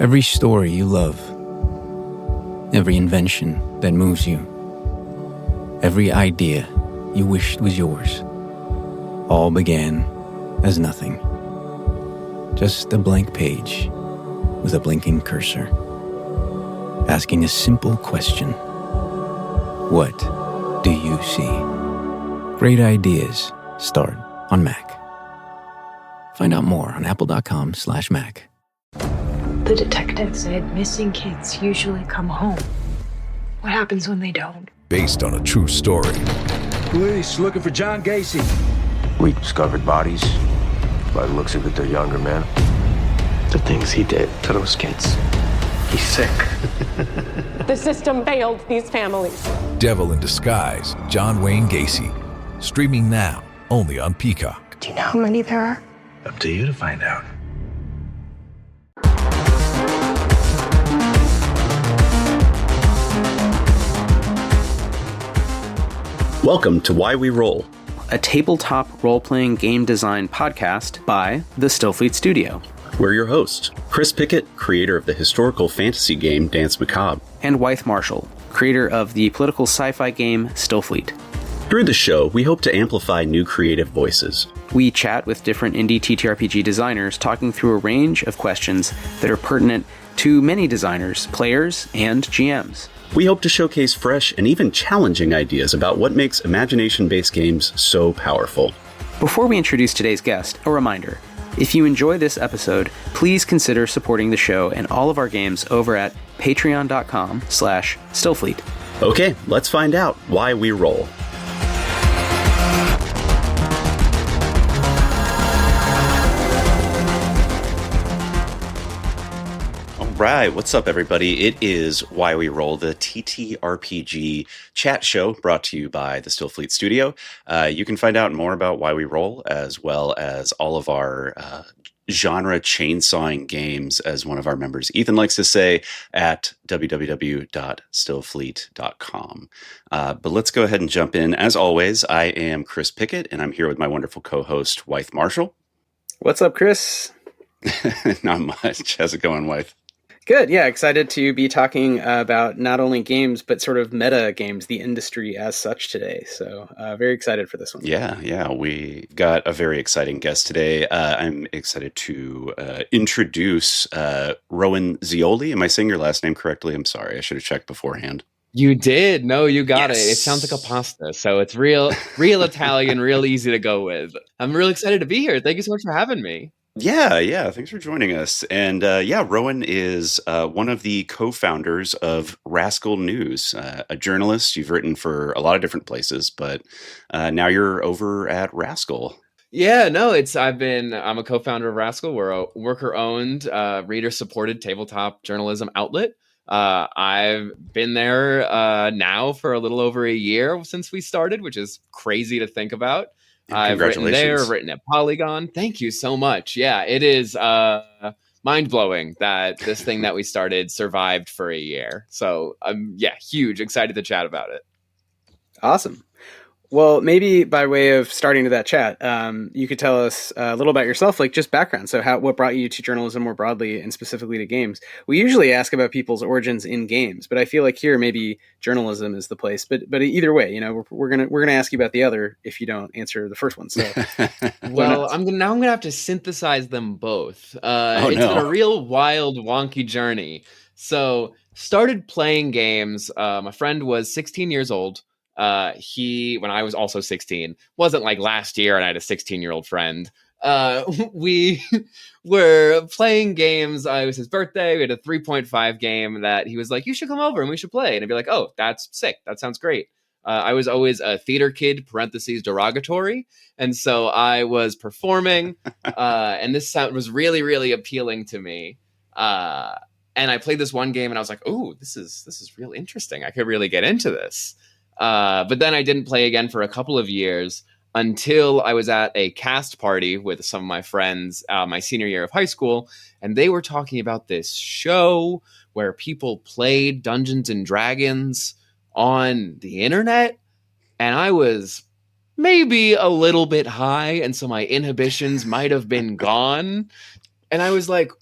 Every story you love, every invention that moves you, every idea you wished was yours, all began as nothing. Just a blank page with a blinking cursor, asking a simple question. What do you see? Great ideas start on Mac. Find out more on apple.com/Mac. The detective said missing kids usually come home. What happens when they don't? Based on a true story. Police looking for John Gacy. We discovered bodies. By the looks of it, they're younger men. The things he did to those kids. He's sick. The system failed these families. Devil in Disguise, John Wayne Gacy. Streaming now, only on Peacock. Do you know how many there are? Up to you to find out. Welcome to Why We Roll, a tabletop role-playing game design podcast by the Stillfleet Studio. We're your hosts, Chris Pickett, creator of the historical fantasy game Dance Macabre, and Wythe Marshall, creator of the political sci-fi game Stillfleet. Through the show, we hope to amplify new creative voices. We chat with different indie TTRPG designers, talking through a range of questions that are pertinent to many designers, players, and GMs. We hope to showcase fresh and even challenging ideas about what makes imagination-based games so powerful. Before we introduce today's guest, a reminder. If you enjoy this episode, please consider supporting the show and all of our games over at patreon.com/Stillfleet. Okay, let's find out why we roll. Right, what's up, everybody? It is Why We Roll, the TTRPG chat show brought to you by the Stillfleet Studio. You can find out more about Why We Roll, as well as all of our genre chainsawing games, as one of our members, Ethan, likes to say, at www.stillfleet.com. But let's go ahead and jump in. As always, I am Chris Pickett, and I'm here with my wonderful co-host, Wythe Marshall. What's up, Chris? Not much. How's it going, Wythe? Good. Yeah, excited to be talking about not only games, but sort of meta games, the industry as such today. So very excited for this one. Yeah. We got a very exciting guest today. I'm excited to introduce Rowan Zeoli. Am I saying your last name correctly? I'm sorry. I should have checked beforehand. You did. No, you got Yes. it. It sounds like a pasta. So it's real Italian, real easy to go with. I'm really excited to be here. Thank you so much for having me. Yeah. Thanks for joining us. And Rowan is one of the co-founders of Rascal News, a journalist. You've written for a lot of different places, but now you're over at Rascal. Yeah, no, I'm a co-founder of Rascal. We're a worker-owned, reader-supported tabletop journalism outlet. I've been there now for a little over a year since we started, which is crazy to think about. I've written there, written at Polygon. Thank you so much. Yeah, it is mind-blowing that this thing that we started survived for a year. So huge, excited to chat about it. Awesome. Well, maybe by way of starting to that chat, you could tell us a little about yourself, like just background. So what brought you to journalism more broadly and specifically to games? We usually ask about people's origins in games, but I feel like here maybe journalism is the place. But either way, we're gonna ask you about the other if you don't answer the first one. So, well, I'm gonna have to synthesize them both. It's been a real wild, wonky journey. So, started playing games. My friend was 16 years old. When I was also 16, wasn't like last year and I had a 16-year-old friend. We were playing games. It was his birthday. We had a 3.5 game that he was like, you should come over and we should play. And I'd be like, oh, that's sick. That sounds great. I was always a theater kid, parentheses, derogatory. And so I was performing, and this sound was really, really appealing to me. And I played this one game and I was like, oh, this is real interesting. I could really get into this. But then I didn't play again for a couple of years until I was at a cast party with some of my friends my senior year of high school, and they were talking about this show where people played Dungeons and Dragons on the internet, and I was maybe a little bit high, and so my inhibitions might have been gone, and I was like,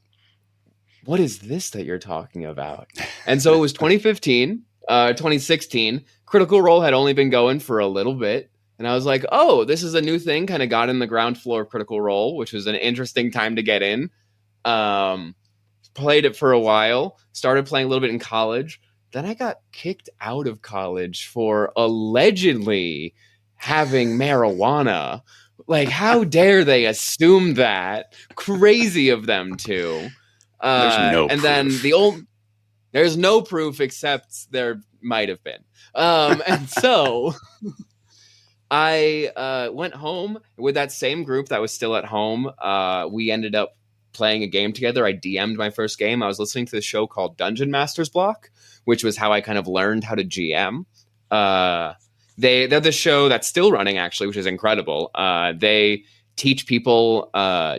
what is this that you're talking about? And so it was 2015, 2016. Critical Role had only been going for a little bit. And I was like, oh, this is a new thing. Kind of got in the ground floor of Critical Role, which was an interesting time to get in. Played it for a while, started playing a little bit in college. Then I got kicked out of college for allegedly having marijuana. Like, how dare they assume that? Crazy of them to. There's no and proof. Then there's no proof except there might have been. And so I went home with that same group that was still at home. We ended up playing a game together. I DM'd my first game. I was listening to the show called Dungeon Master's Block, which was how I kind of learned how to GM. They're the show that's still running, actually, which is incredible. They teach people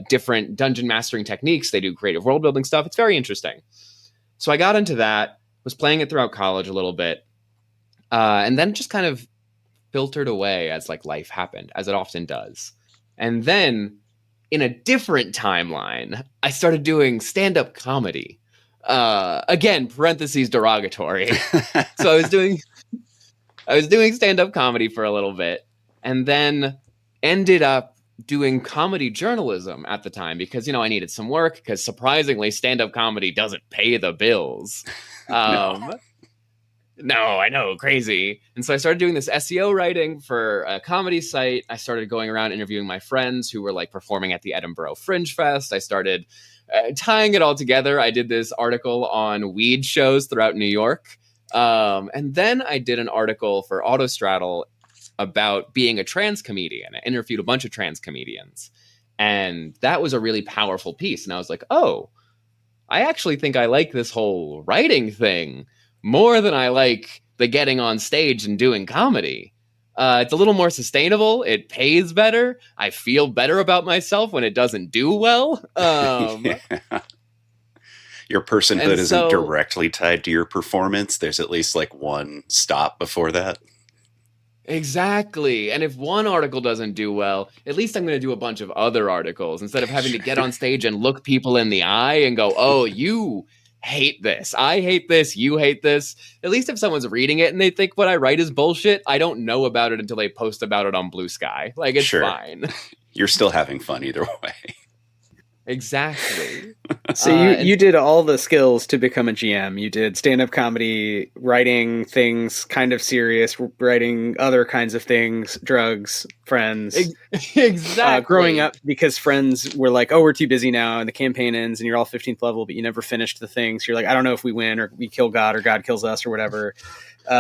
different dungeon mastering techniques. They do creative world building stuff. It's very interesting. So I got into that, was playing it throughout college a little bit, and then just kind of filtered away as like life happened, as it often does. And then in a different timeline, I started doing stand-up comedy. Again, parentheses derogatory. So I was doing stand-up comedy for a little bit, and then ended up doing comedy journalism at the time because, I needed some work because surprisingly, stand-up comedy doesn't pay the bills. No, I know, crazy. And so I started doing this SEO writing for a comedy site. I started going around interviewing my friends who were like performing at the Edinburgh Fringe Fest. I started tying it all together. I did this article on weed shows throughout New York. And then I did an article for Autostraddle about being a trans comedian. I interviewed a bunch of trans comedians. And that was a really powerful piece. And I was like, oh, I actually think I like this whole writing thing more than I like the getting on stage and doing comedy. It's a little more sustainable. It pays better. I feel better about myself when it doesn't do well. Yeah. Your personhood isn't directly tied to your performance. There's at least like one stop before that. Exactly. And if one article doesn't do well, at least I'm going to do a bunch of other articles instead of having to get on stage and look people in the eye and go, oh, you hate this. I hate this. You hate this. At least if someone's reading it and they think what I write is bullshit, I don't know about it until they post about it on Blue Sky. Like, it's fine. You're still having fun either way. Exactly. So you did all the skills to become a GM. You did stand-up comedy, writing things kind of serious, writing other kinds of things, drugs, friends. Exactly. Growing up because friends were like, oh, we're too busy now, and the campaign ends, and you're all 15th level, but you never finished the thing. So you're like, I don't know if we win, or we kill God, or God kills us, or whatever.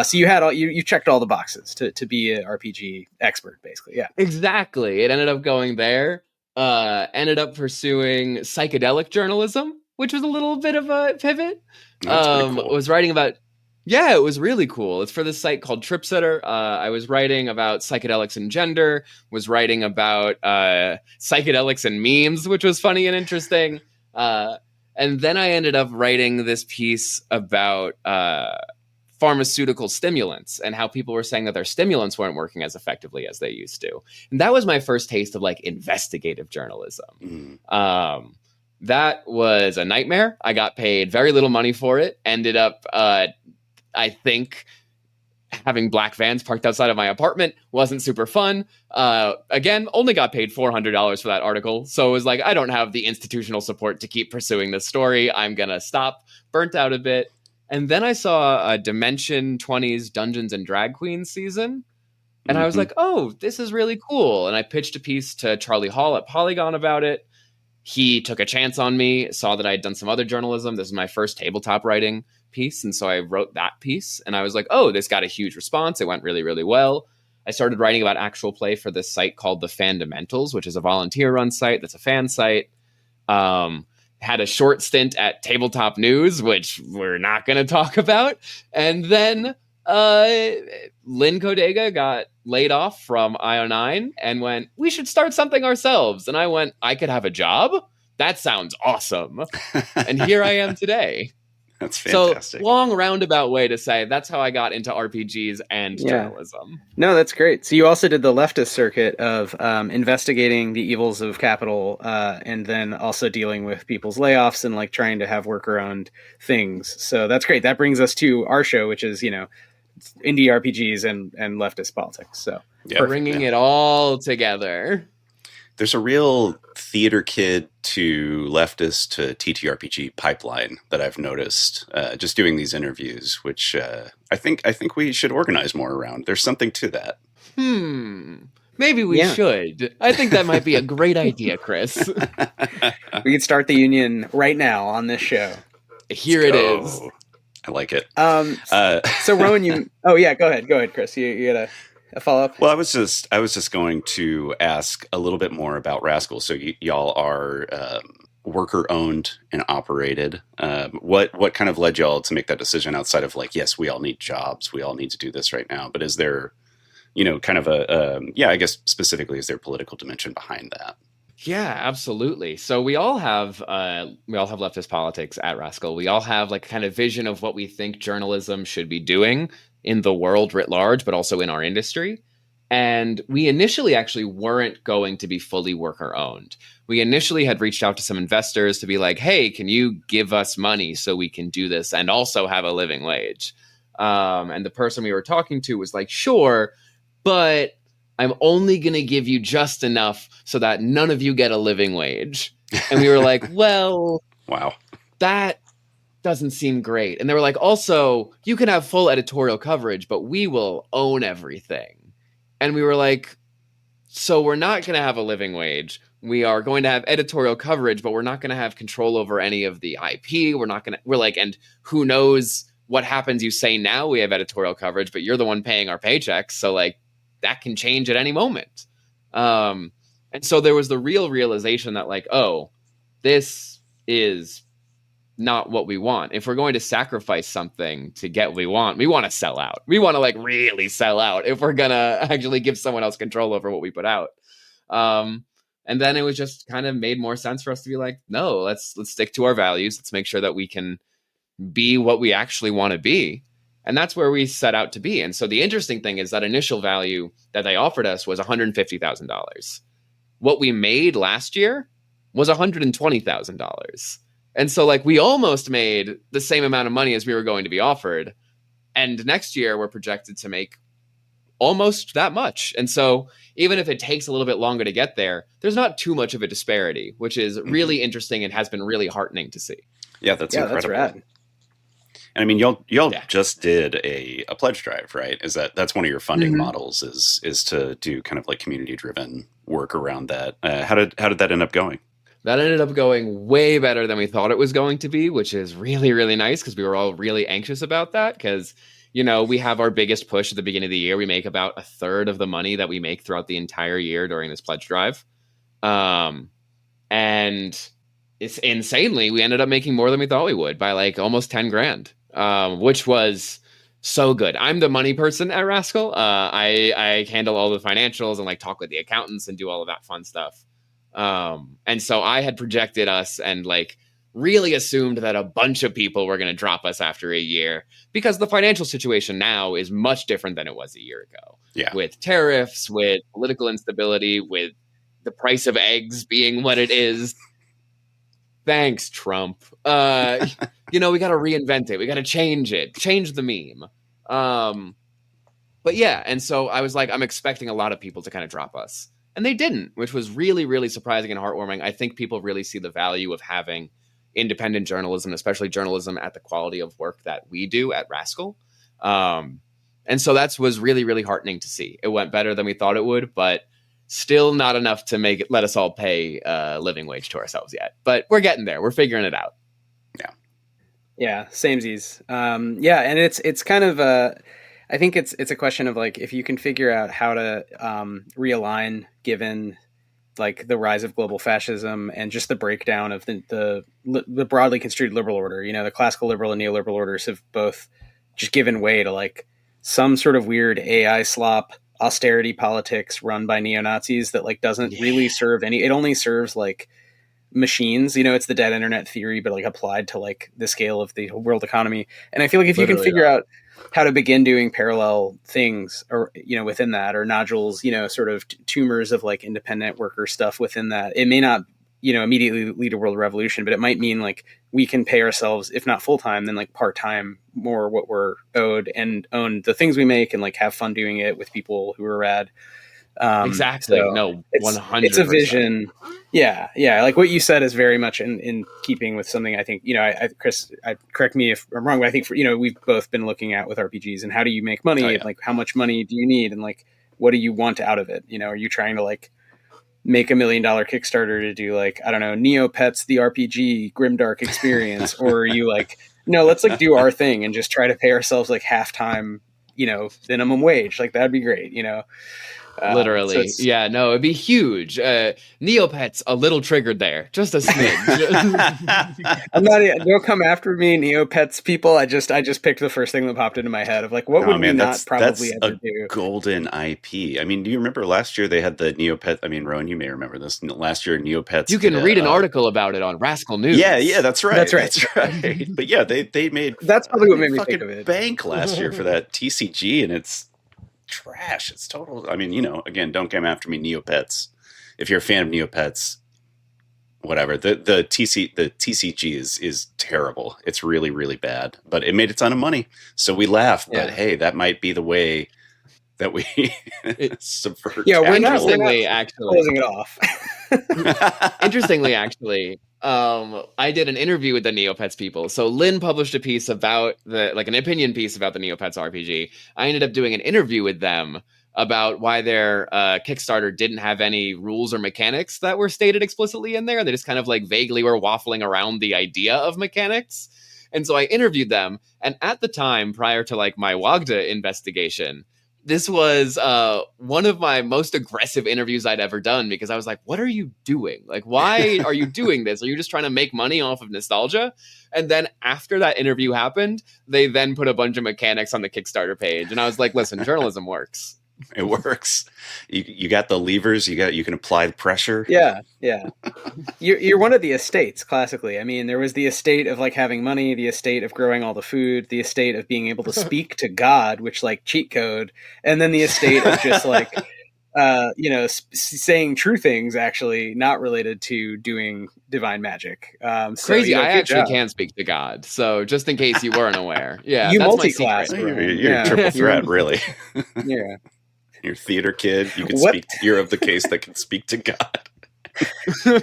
So you had you checked all the boxes to be an RPG expert, basically. Yeah. Exactly. It ended up going there. Ended up pursuing psychedelic journalism, which was a little bit of a pivot. Cool. Was writing about, it was really cool. It's for this site called Tripsitter. I was writing about psychedelics and gender, was writing about psychedelics and memes, which was funny and interesting. And then I ended up writing this piece about pharmaceutical stimulants and how people were saying that their stimulants weren't working as effectively as they used to. And that was my first taste of like investigative journalism. That was a nightmare. I got paid very little money for it. Ended up, I think, having black vans parked outside of my apartment wasn't super fun. Again, only got paid $400 for that article. So it was like, I don't have the institutional support to keep pursuing this story. I'm going to stop. Burnt out a bit. And then I saw a Dimension 20's Dungeons and Drag Queens season. And I was like, oh, this is really cool. And I pitched a piece to Charlie Hall at Polygon about it. He took a chance on me, saw that I had done some other journalism. This is my first tabletop writing piece. And so I wrote that piece. And I was like, oh, this got a huge response. It went really, really well. I started writing about actual play for this site called The Fandamentals, which is a volunteer-run site that's a fan site. Had a short stint at Tabletop News, which we're not going to talk about. And then Lynn Kodega got laid off from IO9 and went, we should start something ourselves. And I went, I could have a job? That sounds awesome. And here I am today. That's fantastic. So long roundabout way to say that's how I got into RPGs and journalism. No, that's great. So you also did the leftist circuit of investigating the evils of capital, and then also dealing with people's layoffs and like trying to have worker-owned things. So that's great. That brings us to our show, which is, indie RPGs and leftist politics. So bringing it all together. There's a real theater kid to leftist to TTRPG pipeline that I've noticed just doing these interviews, which I think we should organize more around. There's something to that. Maybe we should. I think that might be a great idea, Chris. We could start the union right now on this show. Here it is. I like it. So Rowan, go ahead, Chris. You got a follow-up? Well, I was just going to ask a little bit more about Rascal. So y'all are worker-owned and operated. What kind of led y'all to make that decision outside of like, yes, we all need jobs, we all need to do this right now, but is there, kind of I guess specifically, is there a political dimension behind that? Yeah, absolutely. So we all have leftist politics at Rascal. We all have like a kind of vision of what we think journalism should be doing in the world writ large, but also in our industry. And we initially actually weren't going to be fully worker owned. We initially had reached out to some investors to be like, hey, can you give us money so we can do this and also have a living wage? And the person we were talking to was like, sure, but I'm only going to give you just enough so that none of you get a living wage. And we were like, well, wow, that doesn't seem great. And they were like, also, you can have full editorial coverage, but we will own everything. And we were like, so we're not going to have a living wage. We are going to have editorial coverage, but we're not going to have control over any of the IP. We're like, and who knows what happens? You say now we have editorial coverage, but you're the one paying our paychecks. So like that can change at any moment. And so there was the real realization that like, oh, this is not what we want. If we're going to sacrifice something to get what we want to sell out. We want to like really sell out if we're going to actually give someone else control over what we put out. And then it was just kind of made more sense for us to be like, no, let's stick to our values. Let's make sure that we can be what we actually want to be. And that's where we set out to be. And so the interesting thing is that initial value that they offered us was $150,000. What we made last year was $120,000. And so like we almost made the same amount of money as we were going to be offered. And next year we're projected to make almost that much. And so even if it takes a little bit longer to get there, there's not too much of a disparity, which is really interesting and has been really heartening to see. Yeah, that's incredible. That's rad. And I mean, y'all just did a pledge drive, right? That's one of your funding models is to do kind of like community driven work around that. How did that end up going? That ended up going way better than we thought it was going to be, which is really, really nice because we were all really anxious about that because, we have our biggest push at the beginning of the year. We make about a third of the money that we make throughout the entire year during this pledge drive. And it's insanely, we ended up making more than we thought we would by like almost 10 grand, which was so good. I'm the money person at Rascal. I handle all the financials and like talk with the accountants and do all of that fun stuff. And so I had projected us and like really assumed that a bunch of people were going to drop us after a year because the financial situation now is much different than it was a year ago. Yeah. With tariffs, with political instability, with the price of eggs being what it is. Thanks, Trump. We got to reinvent it. We got to change the meme. But yeah. And so I was like, I'm expecting a lot of people to kind of drop us. And they didn't, which was really, really surprising and heartwarming. I think people really see the value of having independent journalism, especially journalism at the quality of work that we do at Rascal. And so that was really, really heartening to see. It went better than we thought it would, but still not enough to let us all pay a living wage to ourselves yet. But we're getting there. We're figuring it out. Yeah, samesies. And it's kind of I think it's a question of like if you can figure out how to realign given like the rise of global fascism and just the breakdown of the broadly construed liberal order. The classical liberal and neoliberal orders have both just given way to like some sort of weird AI slop austerity politics run by neo-Nazis that like doesn't really serve it only serves like machines. It's the dead internet theory, but like applied to like the scale of the world economy. And I feel like if you can figure out how to begin doing parallel things, or within that, or nodules, sort of tumors of like independent worker stuff within that, it may not immediately lead to world revolution, but it might mean like we can pay ourselves, if not full time, then like part time, more what we're owed, and own the things we make, and like have fun doing it with people who are rad. Exactly. So no, 100%. It's a vision. Yeah. Like what you said is very much in keeping with something I think, Chris, correct me if I'm wrong, but I think we've both been looking at with RPGs, and how do you make money? And like, how much money do you need? And like, what do you want out of it? Are you trying to like make $1 million Kickstarter to do like, I don't know, Neopets, the RPG Grimdark experience? Or are you like, no, let's like do our thing and just try to pay ourselves like half-time, minimum wage. Like that'd be great, Literally. Yeah, no, it'd be huge. Neopets a little triggered there. Just a smidge. Don't come after me, Neopets people. I just picked the first thing that popped into my head of like, what would we not probably ever do? Golden IP. I mean, do you remember last year they had the Neopet? I mean, Rowan, you may remember this. Last year, Neopets. You can read an article about it on Rascal News. Yeah, that's right. That's right. But yeah, they made that's probably what made me think of it. Bank last year for that TCG, and it's trash. It's total. I mean, again, don't come after me, Neopets. If you're a fan of Neopets, whatever. The TCG is terrible. It's really, really bad. But it made a ton of money, so we laugh. But hey, that might be the way that we subvert. Yeah, we're not actually closing it off. Interestingly, actually, I did an interview with the Neopets people. So Lynn published a piece about an opinion piece about the Neopets RPG. I ended up doing an interview with them about why their Kickstarter didn't have any rules or mechanics that were stated explicitly in there. They just kind of like vaguely were waffling around the idea of mechanics. And so I interviewed them. And at the time, prior to like my Wagda investigation, this was one of my most aggressive interviews I'd ever done, because I was like, what are you doing? Like, why are you doing this? Are you just trying to make money off of nostalgia? And then after that interview happened, they then put a bunch of mechanics on the Kickstarter page. And I was like, listen, journalism works. It works. You got the levers. You can apply the pressure. Yeah. You're one of the estates. Classically, I mean, there was the estate of like having money, the estate of growing all the food, the estate of being able to speak to God, which like cheat code, and then the estate of just like saying true things, actually not related to doing divine magic. Crazy. I actually can speak to God. So just in case you weren't aware, you multi-class. You're a triple threat, really. Yeah. You're a theater kid. You can speak. You're of the case that can speak to God.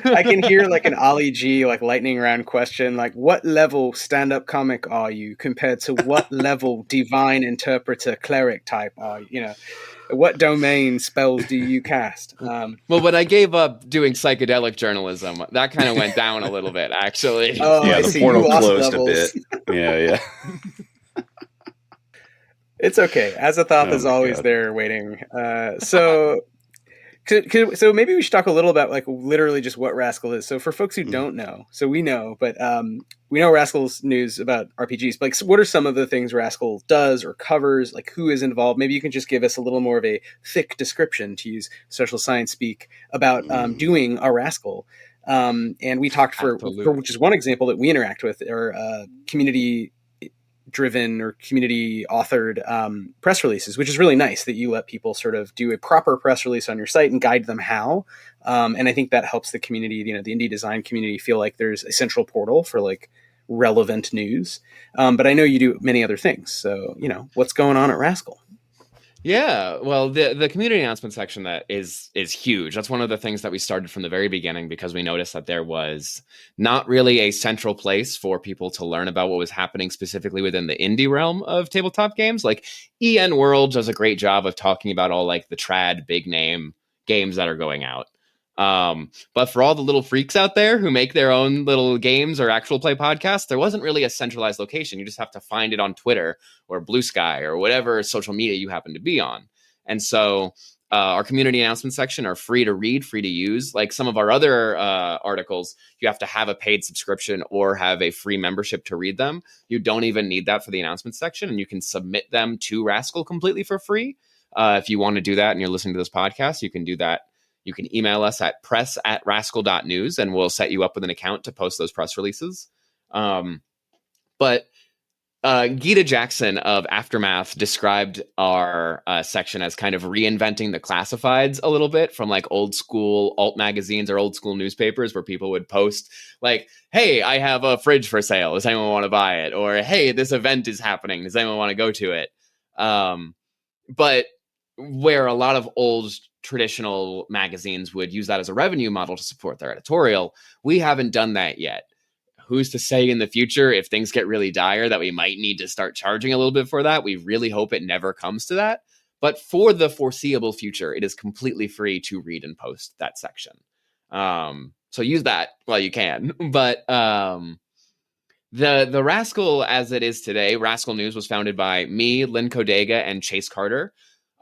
I can hear like an Ollie G like lightning round question, like what level stand-up comic are you compared to what level divine interpreter cleric type are you? What domain spells do you cast? Well, when I gave up doing psychedelic journalism, that kind of went down a little bit, actually. Oh, yeah, the portal closed a bit. Yeah. It's okay. Azathoth is always there waiting. So maybe we should talk a little about like literally just what Rascal is. So for folks who don't know, so we know, but we know Rascal's news about RPGs. But, like, so what are some of the things Rascal does or covers? Like, who is involved? Maybe you can just give us a little more of a thick description, to use social science speak, about doing a Rascal. And we talked for which is one example that we interact with, are community driven or community authored press releases, which is really nice that you let people sort of do a proper press release on your site and guide them how. And I think that helps the community, the indie design community, feel like there's a central portal for like relevant news. But I know you do many other things. So, what's going on at Rascal? Yeah, well, the community announcement section that is huge. That's one of the things that we started from the very beginning, because we noticed that there was not really a central place for people to learn about what was happening specifically within the indie realm of tabletop games. Like EN World does a great job of talking about all like the trad big name games that are going out. But for all the little freaks out there who make their own little games or actual play podcasts, there wasn't really a centralized location. You just have to find it on Twitter or Blue Sky or whatever social media you happen to be on. And so our community announcement section are free to read, free to use. Like some of our other articles, you have to have a paid subscription or have a free membership to read them. You don't even need that for the announcement section, and you can submit them to Rascal completely for free. If you want to do that and you're listening to this podcast, you can do that. you can email us at press@rascal.news, and we'll set you up with an account to post those press releases. But Gita Jackson of Aftermath described our section as kind of reinventing the classifieds a little bit from like old school alt magazines or old school newspapers where people would post like, hey, I have a fridge for sale. Does anyone want to buy it? Or, hey, this event is happening. Does anyone want to go to it? But where a lot of old traditional magazines would use that as a revenue model to support their editorial, we haven't done that yet. Who's to say in the future, if things get really dire, that we might need to start charging a little bit for that? We really hope it never comes to that. But for the foreseeable future, it is completely free to read and post that section. So use that while you can. But the Rascal as it is today, Rascal News, was founded by me, Lynn Kodega, and Chase Carter.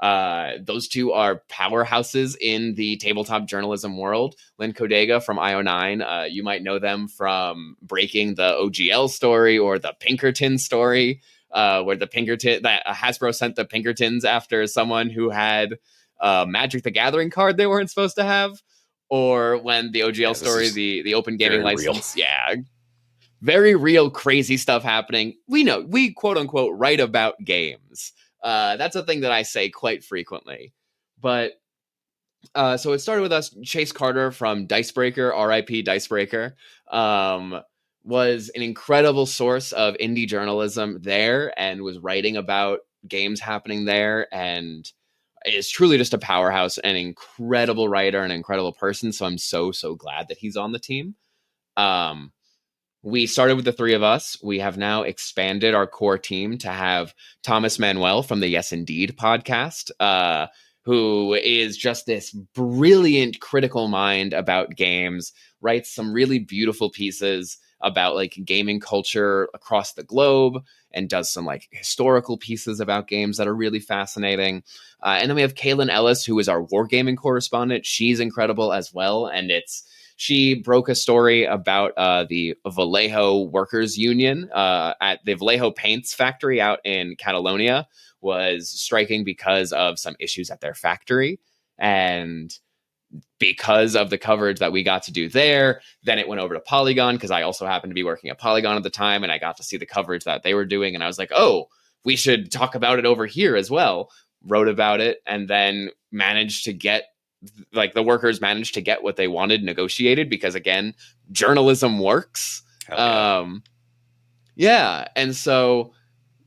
Those two are powerhouses in the tabletop journalism world. Lynn Kodega from IO9, you might know them from breaking the OGL story or the Pinkerton story, where that Hasbro sent the Pinkertons after someone who had Magic the Gathering card they weren't supposed to have, or when the OGL story, the open gaming license, very real, crazy stuff happening. We quote unquote write about games. That's a thing that I say quite frequently. But so it started with us. Chase Carter from Dicebreaker, RIP Dicebreaker, was an incredible source of indie journalism there and was writing about games happening there, and is truly just a powerhouse, an incredible writer, an incredible person. So I'm so glad that he's on the team. We started with the three of us. We have now expanded our core team to have Thomas Manuel from the Yes Indeed podcast, who is just this brilliant critical mind about games, writes some really beautiful pieces about like gaming culture across the globe, and does some like historical pieces about games that are really fascinating. And then we have Kaylin Ellis, who is our wargaming correspondent. She's incredible as well. And she broke a story about the Vallejo Workers Union at the Vallejo Paints factory out in Catalonia was striking because of some issues at their factory. And because of the coverage that we got to do there, then it went over to Polygon, because I also happened to be working at Polygon at the time, and I got to see the coverage that they were doing. And I was like, oh, we should talk about it over here as well. Wrote about it, and then managed to get the workers managed to get what they wanted negotiated, because again, journalism works. And so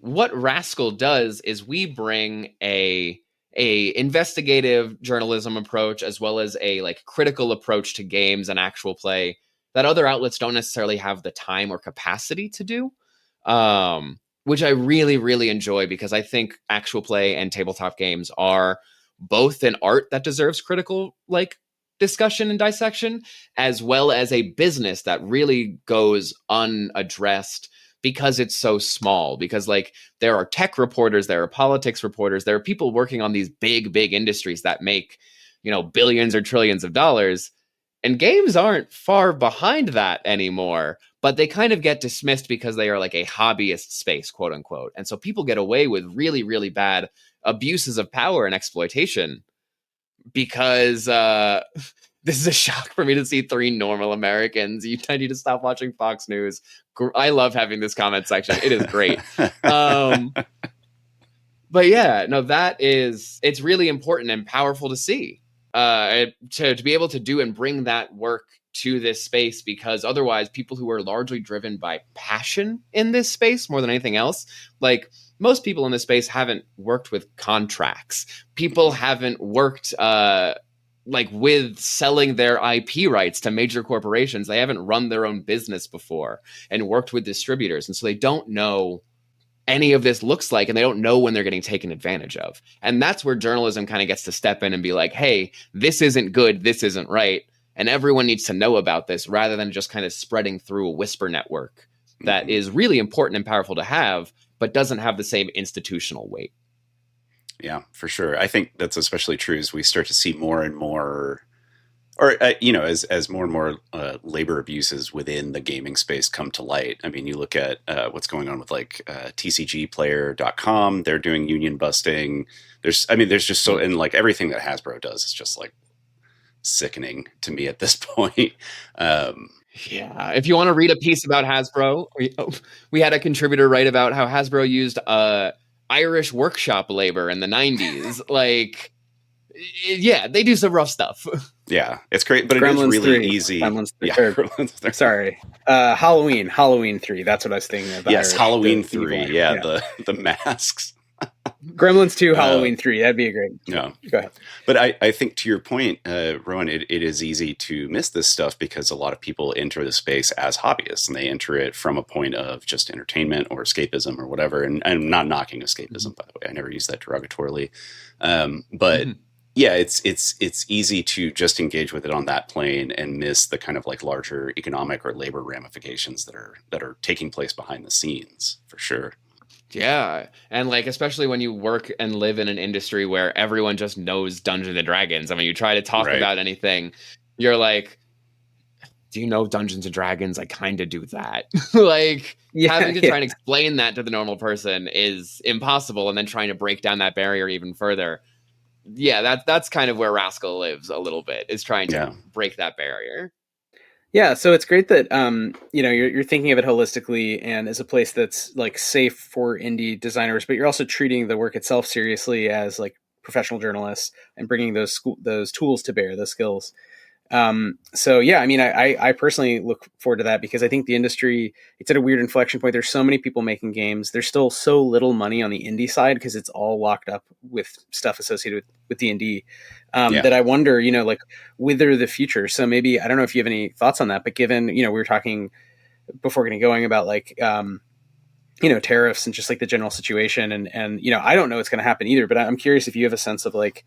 what Rascal does is we bring a investigative journalism approach, as well as a like critical approach to games and actual play that other outlets don't necessarily have the time or capacity to do, which I really, really enjoy, because I think actual play and tabletop games are both an art that deserves critical like discussion and dissection, as well as a business that really goes unaddressed because it's so small. Because like there are tech reporters, there are politics reporters, there are people working on these big industries that make, billions or trillions of dollars, and games aren't far behind that anymore. But they kind of get dismissed because they are like a hobbyist space, quote unquote. And so people get away with really, really bad abuses of power and exploitation, because this is a shock for me to see three normal Americans. I need to stop watching Fox News. I love having this comment section. It is great. But yeah, no, it's really important and powerful to see, to be able to do and bring that work to this space, because otherwise people who are largely driven by passion in this space more than anything else, like most people in this space haven't worked with contracts. People haven't worked with selling their IP rights to major corporations. They haven't run their own business before and worked with distributors. And so they don't know any of this looks like, and they don't know when they're getting taken advantage of. And that's where journalism kind of gets to step in and be like, hey, this isn't good, this isn't right, and everyone needs to know about this, rather than just kind of spreading through a whisper network that is really important and powerful to have, but doesn't have the same institutional weight. Yeah, for sure. I think that's especially true as we start to see more and more, or as more and more labor abuses within the gaming space come to light. I mean, you look at what's going on with like TCGplayer.com. They're doing union busting. There's just so, and like everything that Hasbro does is just like sickening to me at this point. Yeah, if you want to read a piece about Hasbro, we had a contributor write about how Hasbro used Irish workshop labor in the 90s. Like, yeah, they do some rough stuff. Yeah, it's great, but Gremlins it is really 3. easy. Gremlins 3. Yeah, Gremlins 3. Sorry. Halloween 3. That's what I was thinking of. Yes, Irish, Halloween 3. Yeah, the masks. Gremlins 2, Halloween 3. That'd be a great. No. Go ahead. But I think to your point, Rowan, it is easy to miss this stuff because a lot of people enter the space as hobbyists, and they enter it from a point of just entertainment or escapism or whatever. And I'm not knocking escapism, by the way. I never use that derogatorily. But yeah, it's easy to just engage with it on that plane and miss the kind of like larger economic or labor ramifications that are taking place behind the scenes, for sure. Yeah, and like especially when you work and live in an industry where everyone just knows Dungeons and Dragons. I mean, you try to talk about anything, you're like, "Do you know Dungeons and Dragons?" I kind of do that. Like having to try and explain that to the normal person is impossible, and then trying to break down that barrier even further. Yeah, that's kind of where Rascal lives a little bit, is trying to break that barrier. Yeah, so it's great that you're thinking of it holistically and as a place that's like safe for indie designers, but you're also treating the work itself seriously as like professional journalists and bringing those tools to bear, those skills. So yeah, I mean, I personally look forward to that because I think the industry, it's at a weird inflection point. There's so many people making games. There's still so little money on the indie side because it's all locked up with stuff associated with D&D, that I wonder, like whither the future. So maybe, I don't know if you have any thoughts on that, but given, we were talking before getting going about like, tariffs and just like the general situation and I don't know what's going to happen either, but I'm curious if you have a sense of like,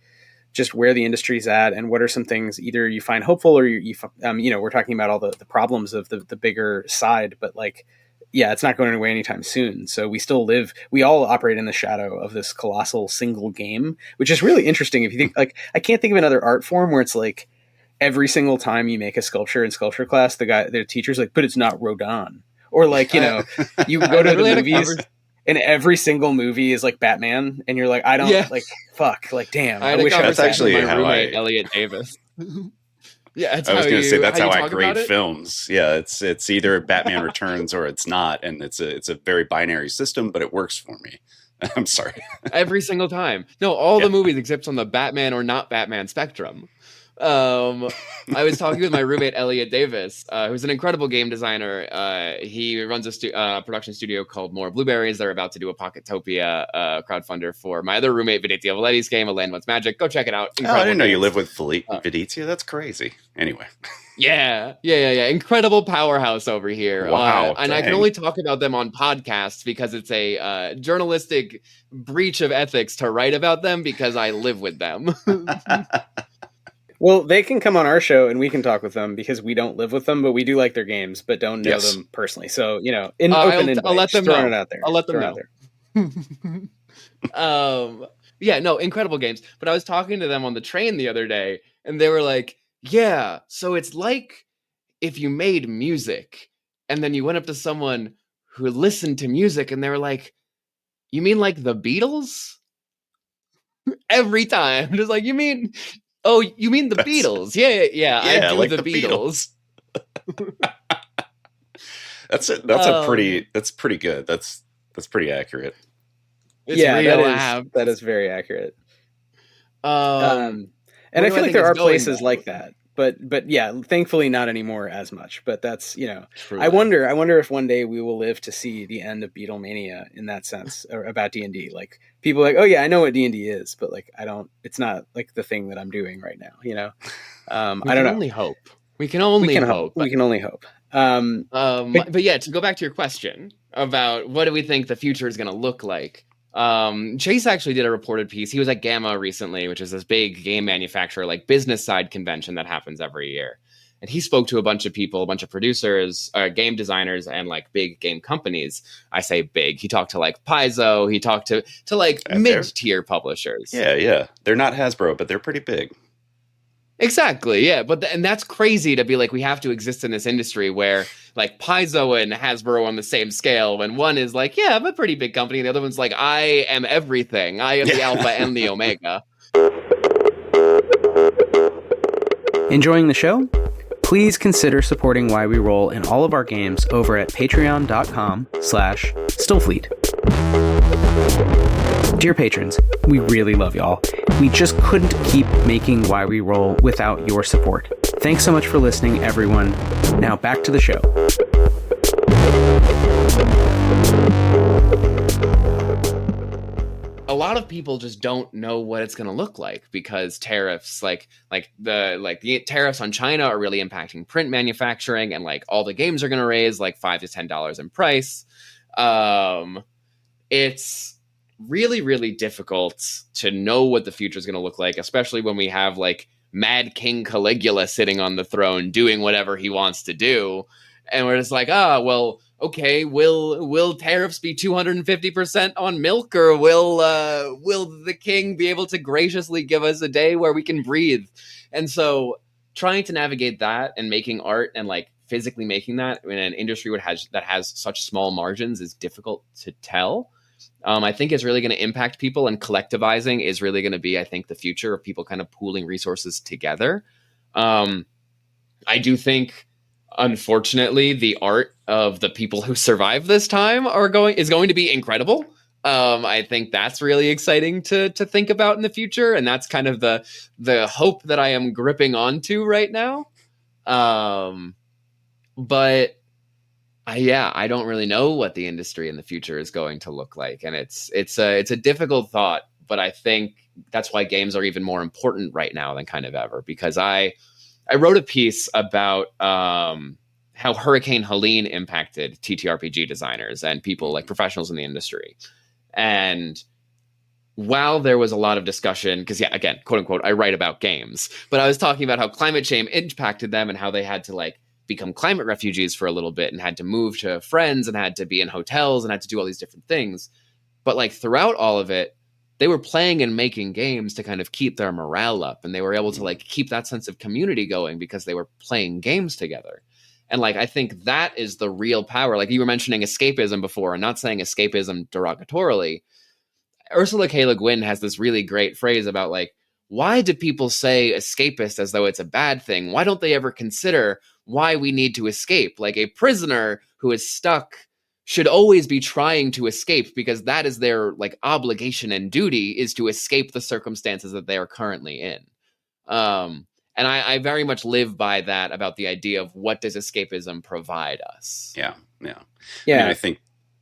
just where the industry's at and what are some things either you find hopeful or we're talking about all the problems of the bigger side, but like, yeah, it's not going away anytime soon. So we all operate in the shadow of this colossal single game, which is really interesting. If you think like, I can't think of another art form where it's like every single time you make a sculpture in sculpture class, the teacher's like, but it's not Rodin, or like, you go to the movies. And every single movie is like Batman, and you're like, I don't like, fuck, like, damn. I wish I was actually my roommate, Elliot Davis. Yeah, I was going to say that's how I grade films. Yeah, it's either Batman Returns or it's not, and it's a very binary system, but it works for me. I'm sorry. Every single time. No, all the movies except on the Batman or not Batman spectrum. I was talking with my roommate Elliot Davis, who's an incredible game designer. He runs a production studio called More Blueberries. They're about to do a Pocketopia crowdfunder for my other roommate Viditya Valetti's game, A Land Once Magic. Go check it out. I didn't know you live with Viditya. That's crazy. Anyway. Yeah. Incredible powerhouse over here. Wow. And I can only talk about them on podcasts because it's a journalistic breach of ethics to write about them because I live with them. Well, they can come on our show and we can talk with them because we don't live with them, but we do like their games, but don't know them personally. So, I'll let them know. It out there. I'll let them know. Yeah, no, incredible games. But I was talking to them on the train the other day and they were like, yeah, so it's like if you made music and then you went up to someone who listened to music and they were like, you mean like the Beatles? Every time. Just like, you mean the Beatles? Yeah, I do like the Beatles. That's pretty good. That's pretty accurate. That is very accurate. And I feel like there are places like that. But yeah, thankfully not anymore as much. But that's, I wonder if one day we will live to see the end of Beatlemania in that sense, or about D&D. Like people are like, oh yeah, I know what D&D is, but like it's not like the thing that I'm doing right now, I don't know. We can only hope. We can only hope. But yeah, to go back to your question about what do we think the future is going to look like? Chase actually did a reported piece. He was at Gamma recently, which is this big game manufacturer, like business side convention that happens every year. And he spoke to a bunch of people, a bunch of producers, game designers, and like big game companies. I say big. He talked to like Paizo. He talked to like mid-tier publishers. Yeah. They're not Hasbro, but they're pretty big. Exactly, yeah. And that's crazy to be like, we have to exist in this industry where like Paizo and Hasbro on the same scale, when one is like, yeah, I'm a pretty big company, and the other one's like, I am everything. I am the alpha and the omega. Enjoying the show? Please consider supporting Why We Roll in all of our games over at patreon.com/Stillfleet. Dear patrons, we really love y'all. We just couldn't keep making Why We Roll without your support. Thanks so much for listening, everyone. Now back to the show. A lot of people just don't know what it's going to look like because tariffs, like the tariffs on China are really impacting print manufacturing, and like all the games are going to raise like $5 to $10 in price. It's really, really difficult to know what the future is going to look like, especially when we have like Mad King Caligula sitting on the throne doing whatever he wants to do, and we're just like, well. Okay, will tariffs be 250% on milk, or will the king be able to graciously give us a day where we can breathe? And so trying to navigate that and making art and like physically making that in an industry that has such small margins is difficult to tell. I think it's really going to impact people, and collectivizing is really going to be, I think, the future of people kind of pooling resources together. I do think, unfortunately, the art of the people who survive this time is going to be incredible. I think that's really exciting to think about in the future, and that's kind of the hope that I am gripping onto right now. But I don't really know what the industry in the future is going to look like, and it's a difficult thought. But I think that's why games are even more important right now than kind of ever, because I wrote a piece about how Hurricane Helene impacted TTRPG designers and people like professionals in the industry. And while there was a lot of discussion, because again, quote unquote, I write about games, but I was talking about how climate change impacted them and how they had to like become climate refugees for a little bit and had to move to friends and had to be in hotels and had to do all these different things. But like throughout all of it, they were playing and making games to kind of keep their morale up, and they were able to like keep that sense of community going because they were playing games together. And like, I think that is the real power. Like you were mentioning escapism before, and not saying escapism derogatorily. Ursula K. Le Guin has this really great phrase about like, why do people say escapist as though it's a bad thing? Why don't they ever consider why we need to escape? Like a prisoner who is stuck should always be trying to escape, because that is their like obligation and duty, is to escape the circumstances that they are currently in. And I very much live by that, about the idea of what does escapism provide us? Yeah. I mean, I think,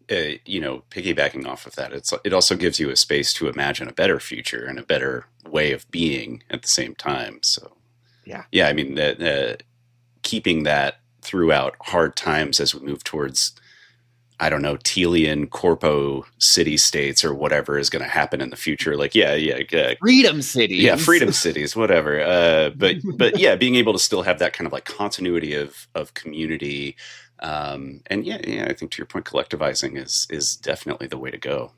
piggybacking off of that, it also gives you a space to imagine a better future and a better way of being at the same time. So, yeah. I mean, keeping that throughout hard times as we move towards, I don't know, Telian corpo city states or whatever is going to happen in the future. Like, freedom cities. Yeah, freedom cities, whatever. But yeah, being able to still have that kind of like continuity of community. And I think to your point, collectivizing is definitely the way to go.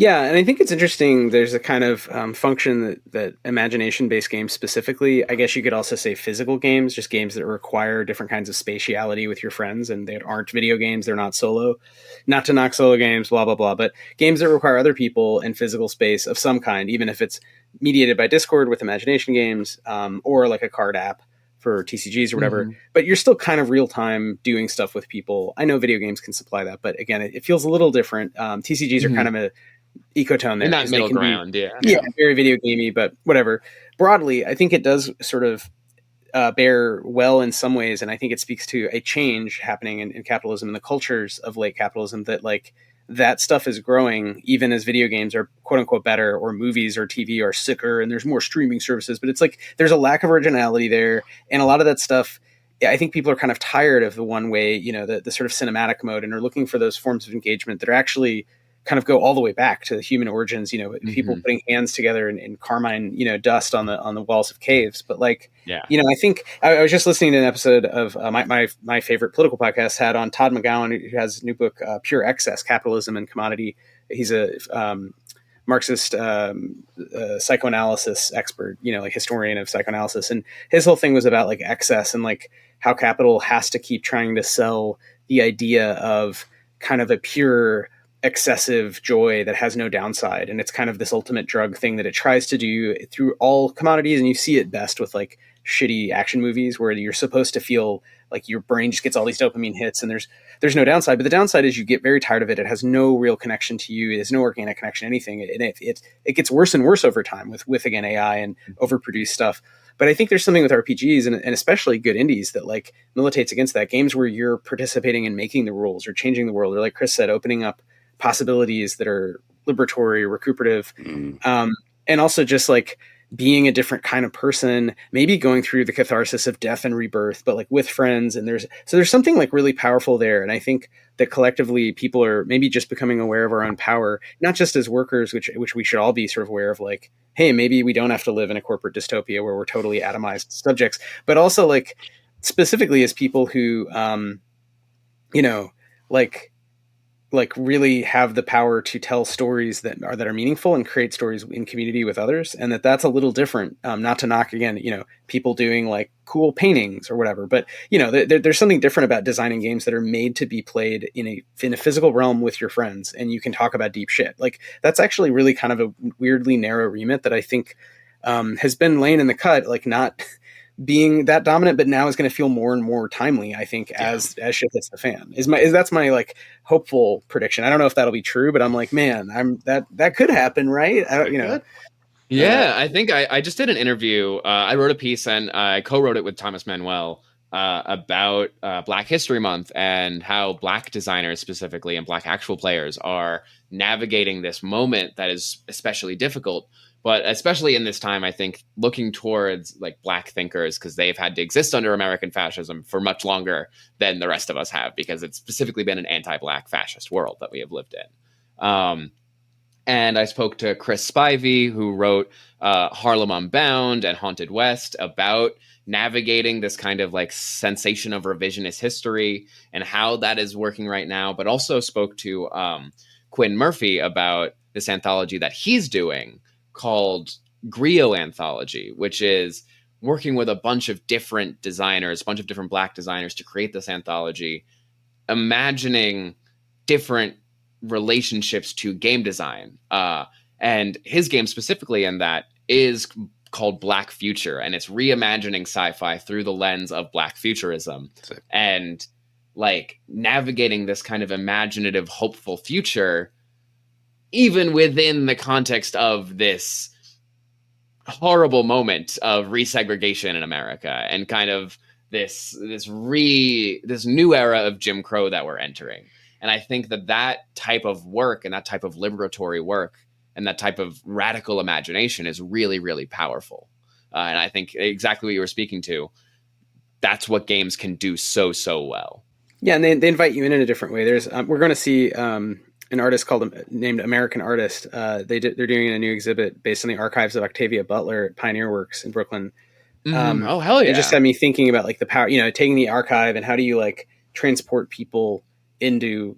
Yeah, and I think it's interesting. There's a kind of function that imagination-based games specifically, I guess you could also say physical games, just games that require different kinds of spatiality with your friends, and they aren't video games, they're not solo. Not to knock solo games, blah, blah, blah, but games that require other people in physical space of some kind, even if it's mediated by Discord with imagination games, or like a card app for TCGs or whatever, but you're still kind of real time doing stuff with people. I know video games can supply that, but again, it feels a little different. TCGs are kind of a ecotone there. In that middle ground, yeah, very video gamey, but whatever. Broadly, I think it does sort of bear well in some ways, and I think it speaks to a change happening in capitalism and the cultures of late capitalism, that like that stuff is growing even as video games are quote unquote better, or movies or TV are sicker, and there's more streaming services. But it's like there's a lack of originality there, and a lot of that stuff, I think people are kind of tired of the one way, the sort of cinematic mode, and are looking for those forms of engagement that are actually kind of go all the way back to the human origins, people putting hands together in carmine, dust on the walls of caves. But like, I think I was just listening to an episode of my favorite political podcast had on Todd McGowan, who has a new book, Pure Excess: Capitalism and Commodity. He's a Marxist psychoanalysis expert, like historian of psychoanalysis. And his whole thing was about like excess and like how capital has to keep trying to sell the idea of kind of a pure excessive joy that has no downside. And it's kind of this ultimate drug thing that it tries to do through all commodities. And you see it best with like shitty action movies where you're supposed to feel like your brain just gets all these dopamine hits, and there's no downside. But the downside is you get very tired of it. It has no real connection to you. There's no organic connection, anything. It gets worse and worse over time with again, AI and overproduced stuff. But I think there's something with RPGs and especially good indies that like militates against that. Games where you're participating in making the rules or changing the world, or like Chris said, opening up possibilities that are liberatory, recuperative, and also just like being a different kind of person, maybe going through the catharsis of death and rebirth, but like with friends. And there's something like really powerful there. And I think that collectively people are maybe just becoming aware of our own power, not just as workers, which we should all be sort of aware of, like, hey, maybe we don't have to live in a corporate dystopia where we're totally atomized subjects, but also like specifically as people who, like really have the power to tell stories that are meaningful and create stories in community with others. And that's a little different, not to knock again, people doing like cool paintings or whatever, but there's something different about designing games that are made to be played in a physical realm with your friends. And you can talk about deep shit. Like that's actually really kind of a weirdly narrow remit that I think has been laying in the cut, like not being that dominant, but now is going to feel more and more timely, I think, as shit hits the fan. That's my like hopeful prediction. I don't know if that'll be true, but I'm like, man, that could happen, right? Yeah, I think I just did an interview. I wrote a piece and I co-wrote it with Thomas Manuel about Black History Month and how Black designers specifically and Black actual players are navigating this moment that is especially difficult. But especially in this time, I think looking towards like Black thinkers, because they've had to exist under American fascism for much longer than the rest of us have, because it's specifically been an anti-Black fascist world that we have lived in. And I spoke to Chris Spivey, who wrote Harlem Unbound and Haunted West, about navigating this kind of like sensation of revisionist history and how that is working right now, but also spoke to Quinn Murphy about this anthology that he's doing called Griot Anthology, which is working with a bunch of different designers, a bunch of different Black designers to create this anthology, imagining different relationships to game design. And his game specifically in that is called Black Future, and it's reimagining sci-fi through the lens of Black futurism and like navigating this kind of imaginative, hopeful future even within the context of this horrible moment of resegregation in America and kind of this new era of Jim Crow that we're entering. And I think that type of work and that type of liberatory work and that type of radical imagination is really, really powerful. And I think exactly what you were speaking to, that's what games can do so well. Yeah, and they invite you in a different way. There's we're going to see an artist named American Artist. They're doing a new exhibit based on the archives of Octavia Butler at Pioneer Works in Brooklyn. Oh, hell yeah. It just had me thinking about like the power, taking the archive and how do you like transport people into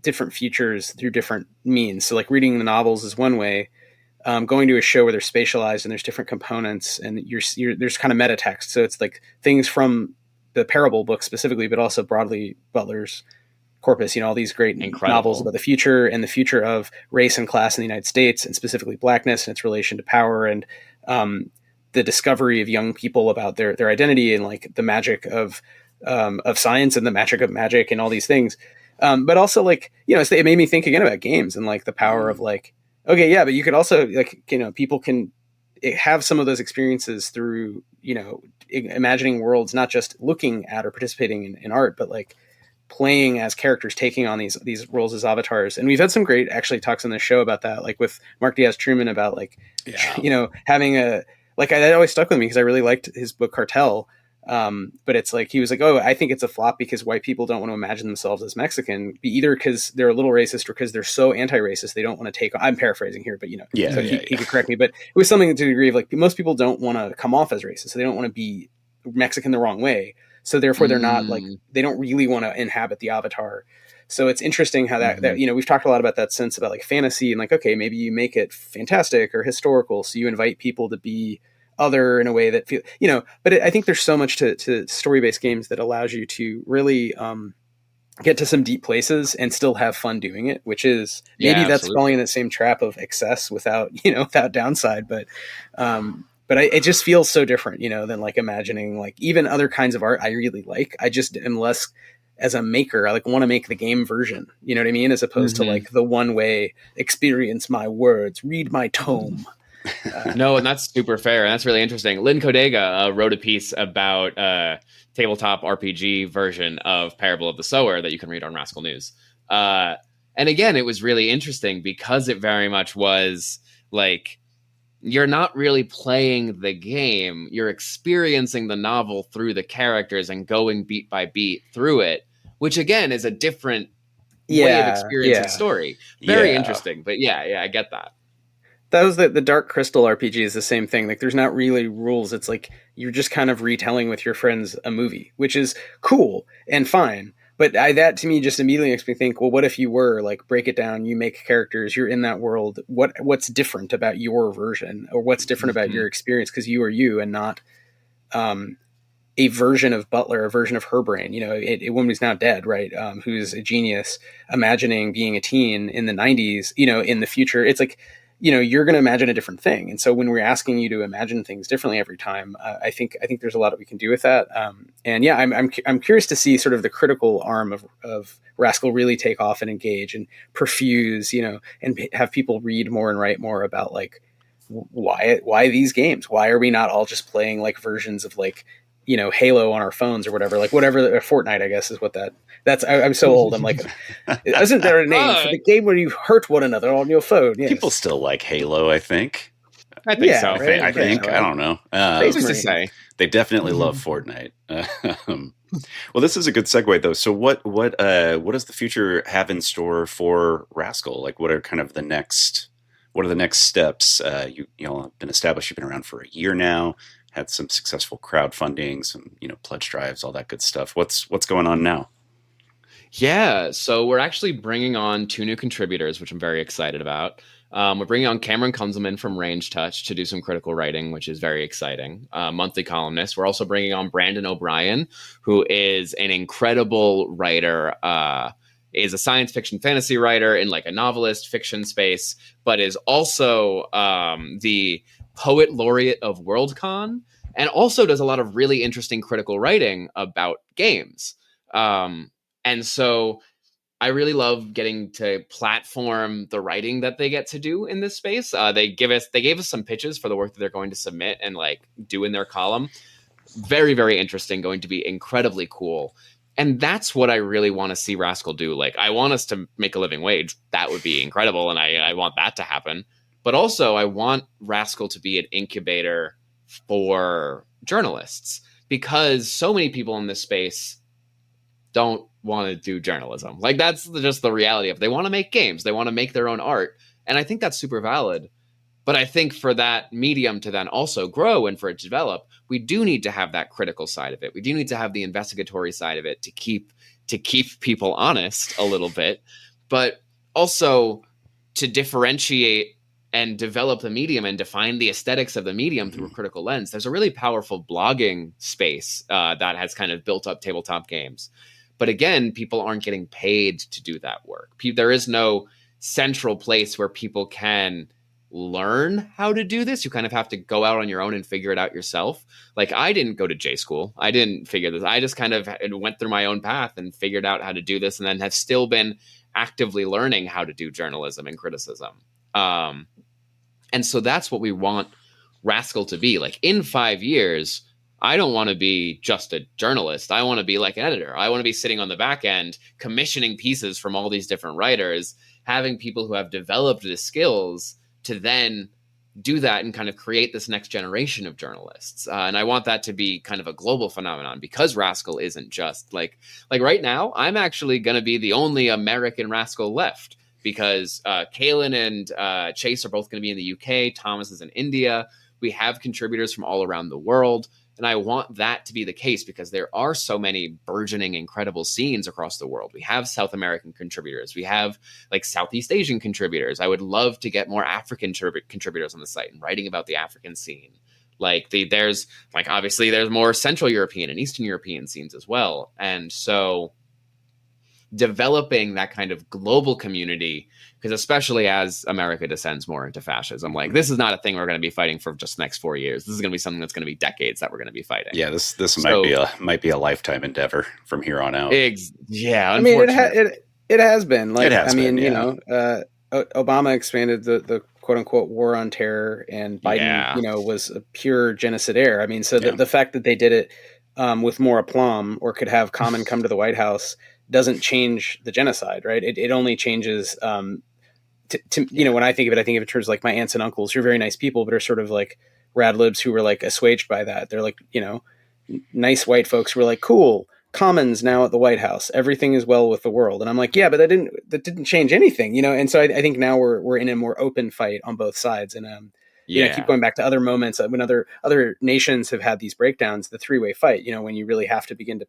different futures through different means. So like reading the novels is one way, going to a show where they're spatialized and there's different components and there's kind of meta text. So it's like things from the Parable book specifically, but also broadly Butler's corpus, all these great novels about the future and the future of race and class in the United States, and specifically Blackness and its relation to power, and the discovery of young people about their identity and like the magic of science and the magic of magic and all these things. But also like, it made me think again about games and like the power of like, okay, yeah, but you could also like, people can have some of those experiences through, imagining worlds, not just looking at or participating in art, but like playing as characters, taking on these roles as avatars. And we've had some great actually talks on the show about that, like with Mark Diaz Truman about like, having that always stuck with me because I really liked his book Cartel. But it's like, he was like, oh, I think it's a flop because white people don't want to imagine themselves as Mexican, either because they're a little racist or because they're so anti-racist. They don't want to take, I'm paraphrasing here, but he could correct me, but it was something to the degree of like, most people don't want to come off as racist. So they don't want to be Mexican the wrong way. So therefore they're not like, they don't really want to inhabit the avatar. So it's interesting how that, we've talked a lot about that since about like fantasy and like, okay, maybe you make it fantastic or historical. So you invite people to be other in a way that feel, but I think there's so much to story-based games that allows you to really get to some deep places and still have fun doing it, which is maybe that's falling in the same trap of excess without downside. But But it just feels so different, than like imagining like even other kinds of art I really like. I just am less as a maker. I like want to make the game version, you know what I mean? As opposed to like the one way experience my words, read my tome. No, and that's super fair. And that's really interesting. Lynn Kodega wrote a piece about tabletop RPG version of Parable of the Sower that you can read on Rascal News. And again, it was really interesting because it very much was like, you're not really playing the game. You're experiencing the novel through the characters and going beat by beat through it, which again is a different way of experiencing story. Very interesting. But yeah, I get that. That was the Dark Crystal RPG is the same thing. Like there's not really rules. It's like you're just kind of retelling with your friends a movie, which is cool and fine. But that to me just immediately makes me think, well, what if you were like, break it down, you make characters, you're in that world. What's different about your version, or what's different about your experience? Because you are you and not a version of Butler, a version of her brain, a woman who's now dead, right? Who's a genius, imagining being a teen in the 90s, in the future. It's like, you're going to imagine a different thing. And so when we're asking you to imagine things differently every time, I think there's a lot that we can do with that. And yeah, I'm curious to see sort of the critical arm of Rascal really take off and engage and perfuse, and have people read more and write more about like, why these games? Why are we not all just playing like versions of like, Halo on our phones or whatever, Fortnite, I guess is what I'm so old. I'm like, isn't there a name for the game where you hurt one another on your phone? Yes. People still like Halo, I think. I think so. Right? I think. I don't know. Who's to say? They definitely love Fortnite. Well, this is a good segue, though. So what does the future have in store for Rascal? Like, what are kind of the next steps? You have been established. You've been around for a year now. Had some successful crowdfunding, some pledge drives, all that good stuff. What's going on now? Yeah, so we're actually bringing on 2 new contributors, which I'm very excited about. We're bringing on Cameron Kunzelman from Range Touch to do some critical writing, which is very exciting. Monthly columnist. We're also bringing on Brandon O'Brien, who is an incredible writer. Is a science fiction fantasy writer in like a novelist fiction space, but is also the poet laureate of Worldcon, and also does a lot of really interesting critical writing about games. And so I really love getting to platform the writing that they get to do in this space. They gave us some pitches for the work that they're going to submit and like do in their column. Very, very interesting, going to be incredibly cool. And that's what I really want to see Rascal do. Like, I want us to make a living wage. That would be incredible. And I want that to happen. But also I want Rascal to be an incubator for journalists, because so many people in this space don't want to do journalism. Like, that's just the reality of it. They want to make games. They want to make their own art. And I think that's super valid. But I think for that medium to then also grow and for it to develop, we do need to have that critical side of it. We do need to have the investigatory side of it to keep people honest a little bit, but also to differentiate and develop the medium and define the aesthetics of the medium through a critical lens. There's a really powerful blogging space that has kind of built up tabletop games. But again, people aren't getting paid to do that work. There is no central place where people can learn how to do this. You kind of have to go out on your own and figure it out yourself. Like, I didn't go to J school. I didn't figure this. I just kind of went through my own path and figured out how to do this, and then have still been actively learning how to do journalism and criticism. And so that's what we want Rascal to be. Like, in 5 years, I don't want to be just a journalist. I want to be like an editor. I want to be sitting on the back end, commissioning pieces from all these different writers, having people who have developed the skills to then do that and kind of create this next generation of journalists. And I want that to be kind of a global phenomenon, because Rascal isn't just like right now, I'm actually going to be the only American Rascal left, because Kaylin and Chase are both going to be in the UK. Thomas is in India. We have contributors from all around the world. And I want that to be the case, because there are so many burgeoning, incredible scenes across the world. We have South American contributors. We have like Southeast Asian contributors. I would love to get more African contributors on the site and writing about the African scene. Like there's obviously there's more Central European and Eastern European scenes as well. And so developing that kind of global community, because especially as America descends more into fascism, like this is not a thing we're going to be fighting for just the next 4 years. This is going to be something that's going to be decades that we're going to be fighting. Yeah, this might be a lifetime endeavor from here on out. Yeah, I mean, it has been. Like, you know, Obama expanded the quote unquote war on terror, and Biden, was a pure genocidaire. I mean, so the fact that they did it with more aplomb, or could have Common come to the White House, doesn't change the genocide, right? It only changes, when I think of it in terms of like my aunts and uncles, who are very nice people, but are sort of like rad libs who were like assuaged by that. They're like, nice white folks who were like, cool, Commons now at the White House, everything is well with the world. And I'm like, yeah, but that didn't change anything, And so I think now we're in a more open fight on both sides. And, I keep going back to other moments when other nations have had these breakdowns, the three-way fight, when you really have to begin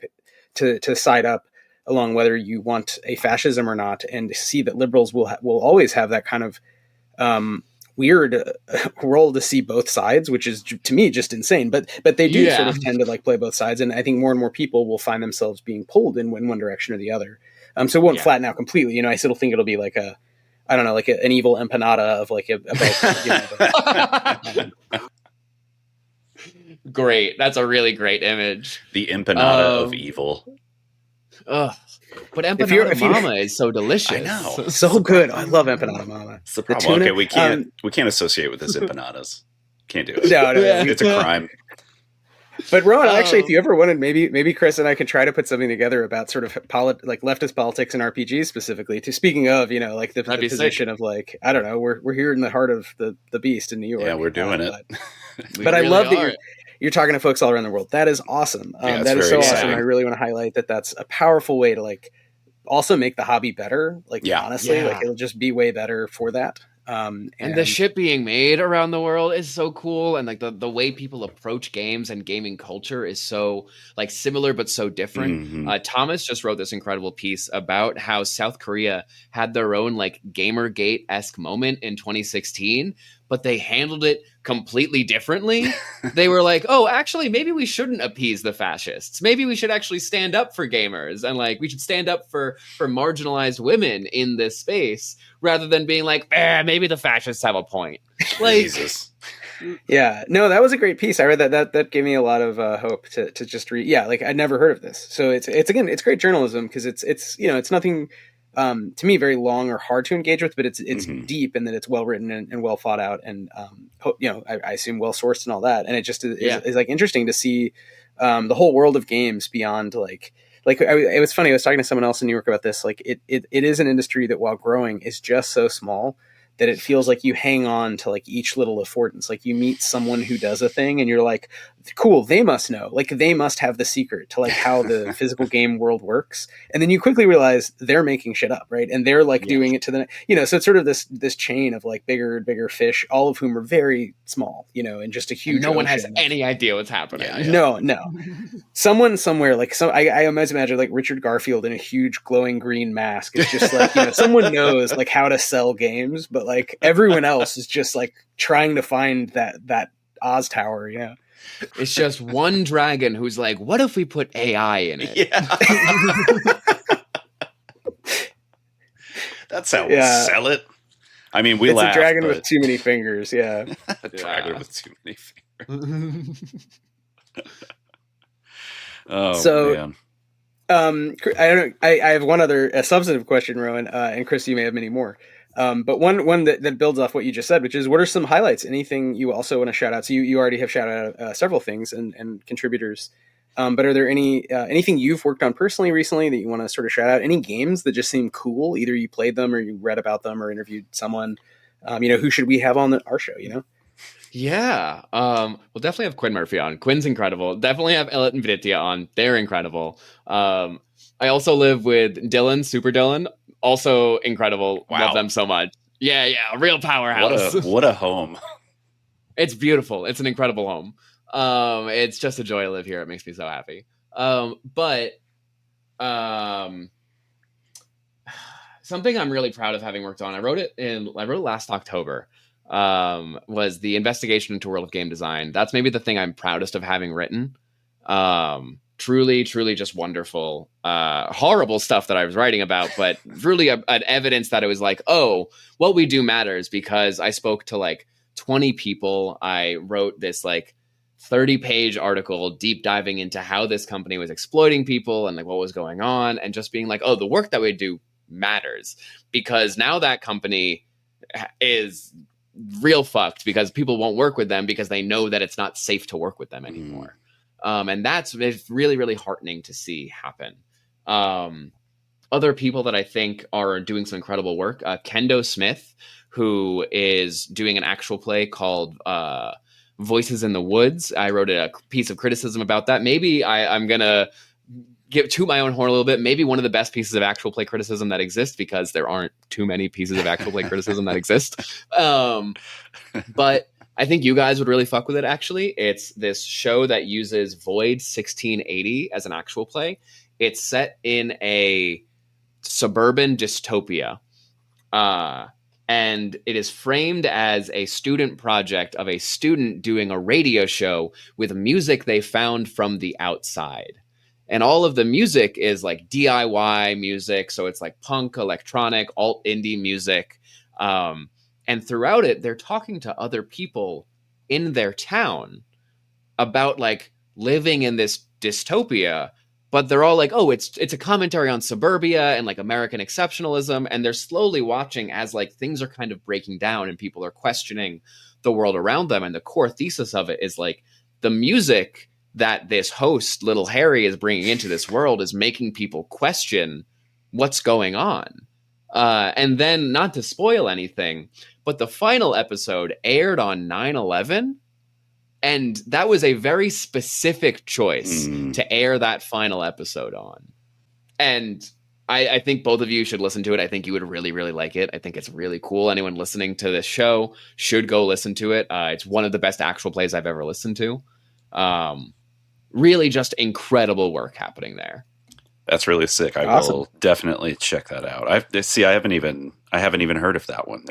to side up along whether you want a fascism or not, and see that liberals will always have that kind of weird role to see both sides, which is to me just insane. But they do sort of tend to like play both sides, and I think more and more people will find themselves being pulled in one direction or the other. So it won't flatten out completely. I still think it'll be like an evil empanada of like Great. That's a really great image. The empanada of evil. Ugh. But empanada mama is so delicious. I know. So good. I love empanada mama. It's the problem. Okay, we can't associate with this empanadas. Can't do it. No. It's a crime. But Rowan, actually, if you ever wanted, maybe Chris and I could try to put something together about sort of leftist politics and RPGs specifically. To speaking of, like the position of like, I don't know, we're here in the heart of the beast in New York. Yeah, we're doing it. But I love that you're talking to folks all around the world. That is awesome. That is so awesome. I really want to highlight that's a powerful way to like also make the hobby better. Like honestly, like it'll just be way better for that. And the shit being made around the world is so cool, and like the way people approach games and gaming culture is so like similar but so different. Mm-hmm. Thomas just wrote this incredible piece about how South Korea had their own like Gamergate-esque moment in 2016, but they handled it completely differently. They were like, oh, actually, maybe we shouldn't appease the fascists. Maybe we should actually stand up for gamers, and like we should stand up for marginalized women in this space, rather than being like, maybe the fascists have a point. Like, Jesus. Yeah, no, that was a great piece. I read that gave me a lot of hope to just read. Yeah, like I'd never heard of this. So it's great journalism, because it's nothing to me very long or hard to engage with, but it's deep, and that it's well written and well thought out, and I assume well sourced and all that. And it just is like interesting to see the whole world of games beyond like it was funny. I was talking to someone else in New York about this. Like it is an industry that, while growing, is just so small that it feels like you hang on to like each little affordance. Like you meet someone who does a thing and you're like, cool, they must know, like they must have the secret to like how the physical game world works. And then you quickly realize they're making shit up. Right. And they're like doing it to the, so it's sort of this chain of like bigger and bigger fish, all of whom are very small, and just a huge, no one has any idea what's happening. No. Someone somewhere, like I almost imagine like Richard Garfield in a huge glowing green mask. It's just like, someone knows like how to sell games, but like everyone else is just like trying to find that Oz tower. Yeah. It's just one dragon who's like, what if we put AI in it? Yeah. That's how we'll sell it. I mean, it's laugh, a dragon with too many fingers. Yeah. A dragon with too many fingers. Man. I don't know. I have one other substantive question, Rowan, and Chris, you may have many more. But one that builds off what you just said, which is, what are some highlights? Anything you also want to shout out? So you already have shouted out several things and contributors. But are there anything you've worked on personally recently that you want to sort of shout out? Any games that just seem cool? Either you played them or you read about them or interviewed someone. Who should we have on our show? Yeah. We'll definitely have Quinn Murphy on. Quinn's incredible. Definitely have Elliot and Viditya on. They're incredible. I also live with Dylan, Super Dylan. Also incredible. Wow. Love them so much. Yeah. Real powerhouse. What a home. It's beautiful. It's an incredible home. It's just a joy to live here. It makes me so happy. But something I'm really proud of having worked on, I wrote it last October, was the investigation into world of game design. That's maybe the thing I'm proudest of having written. truly just wonderful. Horrible stuff that I was writing about, but really an evidence that it was like, oh, what we do matters, because I spoke to like 20 people. I wrote this like 30-page article deep diving into how this company was exploiting people and like what was going on, and just being like, oh, the work that we do matters, because now that company is real fucked because people won't work with them because they know that it's not safe to work with them anymore. And it's really, really heartening to see happen. Other people that I think are doing some incredible work, Kendo Smith, who is doing an actual play called Voices in the Woods. I wrote a piece of criticism about that. Maybe I'm going to give to my own horn a little bit. Maybe one of the best pieces of actual play criticism that exists, because there aren't too many pieces of actual play criticism that exist. But I think you guys would really fuck with it, actually. It's this show that uses Void 1680 as an actual play. It's set in a suburban dystopia. And it is framed as a student project of a student doing a radio show with music they found from the outside. And all of the music is like DIY music. So it's like punk, electronic, alt indie music. And throughout it, they're talking to other people in their town about like living in this dystopia. But they're all like, oh, it's a commentary on suburbia and like American exceptionalism. And they're slowly watching as like things are kind of breaking down and people are questioning the world around them. And the core thesis of it is like the music that this host, Little Harry, is bringing into this world is making people question what's going on. And then, not to spoil anything, but the final episode aired on 9/11. And that was a very specific choice to air that final episode on. And I think both of you should listen to it. I think you would really, really like it. I think it's really cool. Anyone listening to this show should go listen to it. It's one of the best actual plays I've ever listened to. Really just incredible work happening there. That's really sick. I will definitely check that out. I haven't even heard of that one.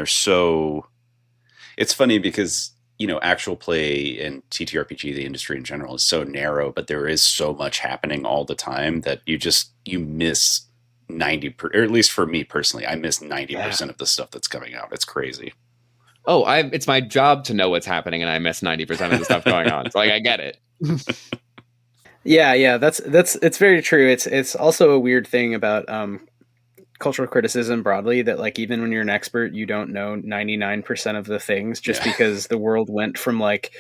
It's funny because, you know, actual play and TTRPG, the industry in general, is so narrow, but there is so much happening all the time that you miss 90%, or at least for me personally, I miss 90% of the stuff that's coming out. It's crazy. Oh, it's my job to know what's happening, and I miss 90% of the stuff going on. So like, I get it. Yeah, that's it's very true. It's also a weird thing about cultural criticism broadly, that like even when you're an expert, you don't know 99% of the things, just because the world went from like,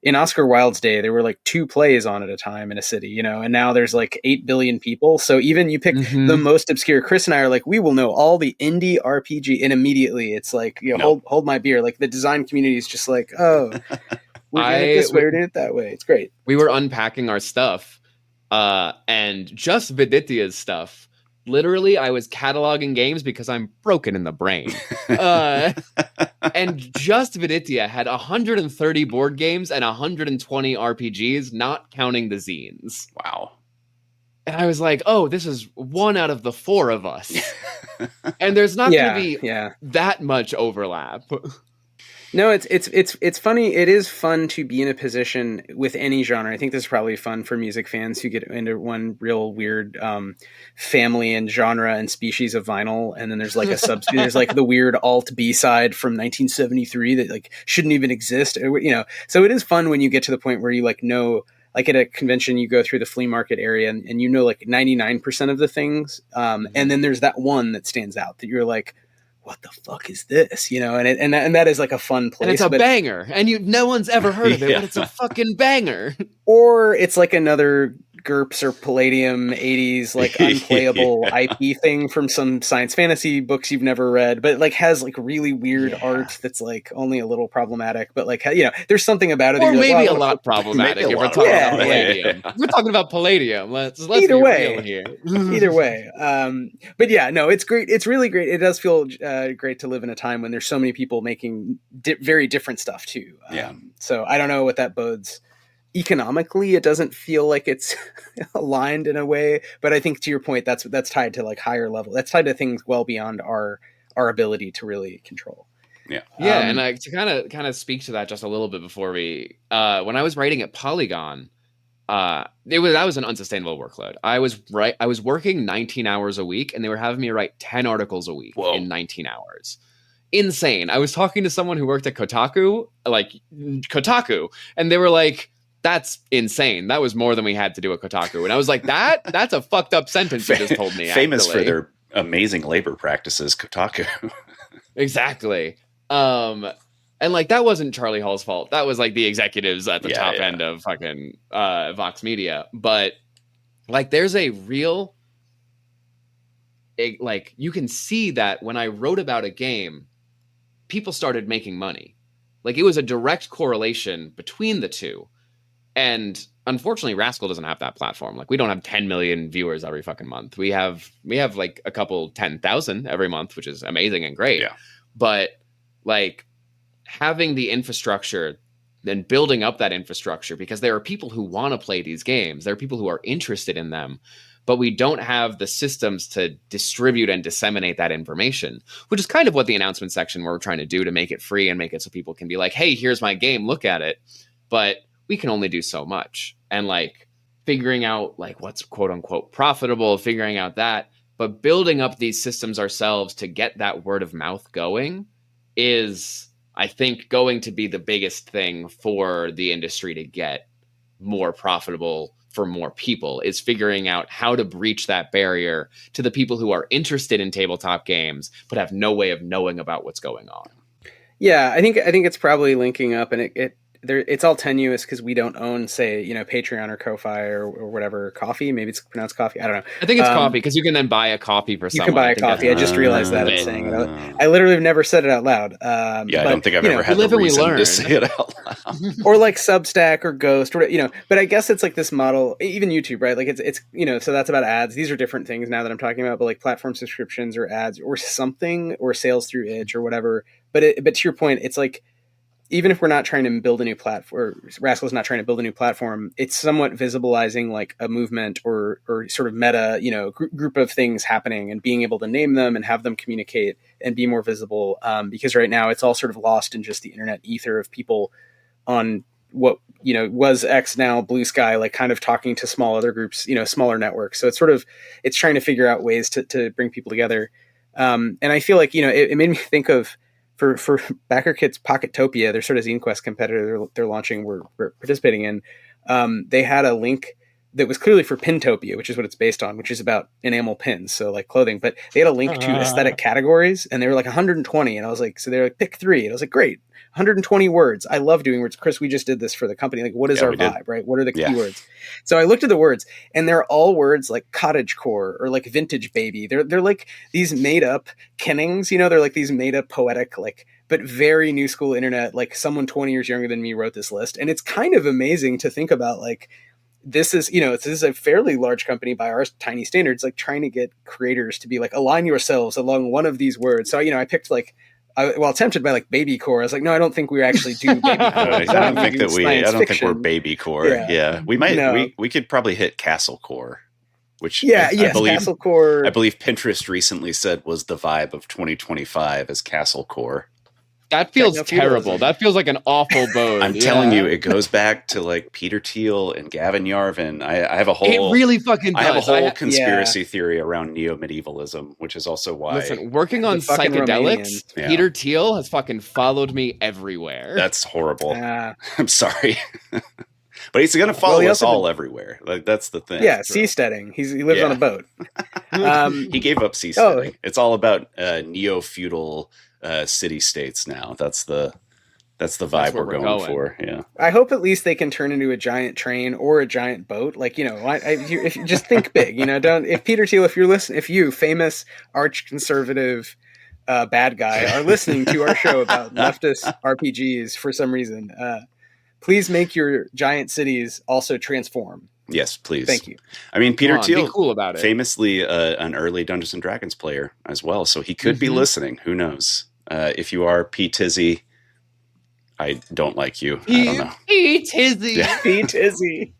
in Oscar Wilde's day, there were like 2 plays on at a time in a city, you know, and now there's like 8 billion people. So even you pick the most obscure, Chris and I are like, we will know all the indie RPG, and immediately it's like, you know, hold my beer. Like the design community is just like, oh, we're doing it this way, we're doing it that way. It's great. We were unpacking our stuff, and just Viditya's stuff. Literally, I was cataloging games because I'm broken in the brain. And just Viditya had 130 board games and 120 RPGs, not counting the zines. Wow. And I was like, oh, this is 1 out of the 4 of us. And there's not going to be that much overlap. No, it's funny. It is fun to be in a position with any genre. I think this is probably fun for music fans who get into one real weird family and genre and species of vinyl, and then there's like a there's like the weird alt B side from 1973 that like shouldn't even exist, you know. So it is fun when you get to the point where you like know, like at a convention, you go through the flea market area and you know like 99% of the things, and then there's that one that stands out that you're like, what the fuck is this? You know, and that is like a fun place. And it's a banger, and no one's ever heard of it, but it's a fucking banger. Or it's like another GURPS or Palladium 80s like unplayable IP thing from some science fantasy books you've never read, but it like has like really weird art that's like only a little problematic, but like, you know, there's something about it. Or maybe a lot problematic if we're talking about Palladium. We're talking about Palladium. Let's either be way real here. Either way. But yeah, no, it's great. It's really great. It does feel great to live in a time when there's so many people making very different stuff too. So I don't know what that bodes. Economically, it doesn't feel like it's aligned in a way, but I think to your point, that's tied to like higher level. That's tied to things well beyond our ability to really control. And to kind of speak to that just a little bit before we, when I was writing at Polygon, that was an unsustainable workload. I was working 19 hours a week, and they were having me write 10 articles a week in 19 hours. Insane. I was talking to someone who worked at Kotaku, and they were like, that's insane. That was more than we had to do at Kotaku. And I was like, that's a fucked up sentence you just told me. Famous for their amazing labor practices, Kotaku. Exactly. And like, that wasn't Charlie Hall's fault. That was like the executives at the top end of fucking Vox Media. But like, there's a real, like, you can see that when I wrote about a game, people started making money. Like, it was a direct correlation between the two. And unfortunately, Rascal doesn't have that platform. Like, we don't have 10 million viewers every fucking month. We have like a couple 10,000 every month, which is amazing and great. Yeah. But like, having the infrastructure, then building up that infrastructure, because there are people who want to play these games. There are people who are interested in them, but we don't have the systems to distribute and disseminate that information, which is kind of what the announcement section we're trying to do, to make it free and make it so people can be like, hey, here's my game, look at it. But we can only do so much. And like, figuring out like what's quote unquote profitable, figuring out that, but building up these systems ourselves to get that word of mouth going is, I think, going to be the biggest thing for the industry to get more profitable for more people, is figuring out how to breach that barrier to the people who are interested in tabletop games but have no way of knowing about what's going on. Yeah, I think it's probably linking up, and it's all tenuous because we don't own, say, Patreon or Ko-Fi or whatever. Coffee, maybe it's pronounced coffee. I don't know. I think it's coffee, because you can then buy a coffee for someone. You can buy a coffee. I just realized that I'm saying it. I literally have never said it out loud. I don't think I've ever had the reason to say it out loud. Or like Substack or Ghost, or but I guess it's like this model, even YouTube, right? Like it's so that's about ads. These are different things now that I'm talking about, but like platform subscriptions or ads or something, or sales through itch or whatever. But to your point, it's like, even if we're not trying to build a new platform, or Rascal's not trying to build a new platform, it's somewhat visibilizing like a movement or sort of meta, group of things happening, and being able to name them and have them communicate and be more visible. Because right now it's all sort of lost in just the internet ether of people on what, was X, now Blue Sky, like kind of talking to small other groups, smaller networks. So it's trying to figure out ways to bring people together. And I feel like, it made me think of, for BackerKit's Pocketopia, their sort of Zine Quest competitor they're launching, we're participating in. They had a link that was clearly for Pintopia, which is what it's based on, which is about enamel pins, so like clothing. But they had a link to aesthetic categories, and they were like 120. And I was like, so they're like, pick 3. And I was like, great, 120 words. I love doing words. Chris, we just did this for the company. Like, what is our vibe, right? What are the keywords? So I looked at the words, and they're all words like cottagecore or like vintage baby. They're like these made up kennings, they're like these made up poetic, like, but very new school internet. Like, someone 20 years younger than me wrote this list. And it's kind of amazing to think about, like, this is a fairly large company by our tiny standards, like trying to get creators to be like, align yourselves along one of these words. So, I picked like, tempted by like babycore. I was like, no, I don't think we actually do babycore. I don't think we're babycore. Yeah. We might, we could probably hit castlecore, which I believe castlecore. I believe Pinterest recently said was the vibe of 2025 as castlecore. That feels terrible. That feels like an awful boat. I'm telling you, it goes back to like Peter Thiel and Gavin Yarvin. I have a whole. It really fucking does. I have a whole conspiracy theory around neo-medievalism, which is also why. Listen, working on psychedelics, Peter Thiel has fucking followed me everywhere. That's horrible. I'm sorry. But he's going to follow us all everywhere. Like, that's the thing. Yeah, seasteading. He lives on a boat. He gave up seasteading. It's all about neo-feudal city states now. That's the vibe we're going for. Yeah. I hope at least they can turn into a giant train or a giant boat. Like, if you just think big, if Peter Thiel, if you're listening, if you, famous arch conservative bad guy, are listening to our show about leftist RPGs for some reason, please make your giant cities also transform. Yes, please. Thank you. I mean, Peter Thiel, be cool about it. Famously an early Dungeons and Dragons player as well, so he could be listening. Who knows? If you are P. Tizzy, I don't like you. I don't know. P. Tizzy. Yeah. P. Tizzy.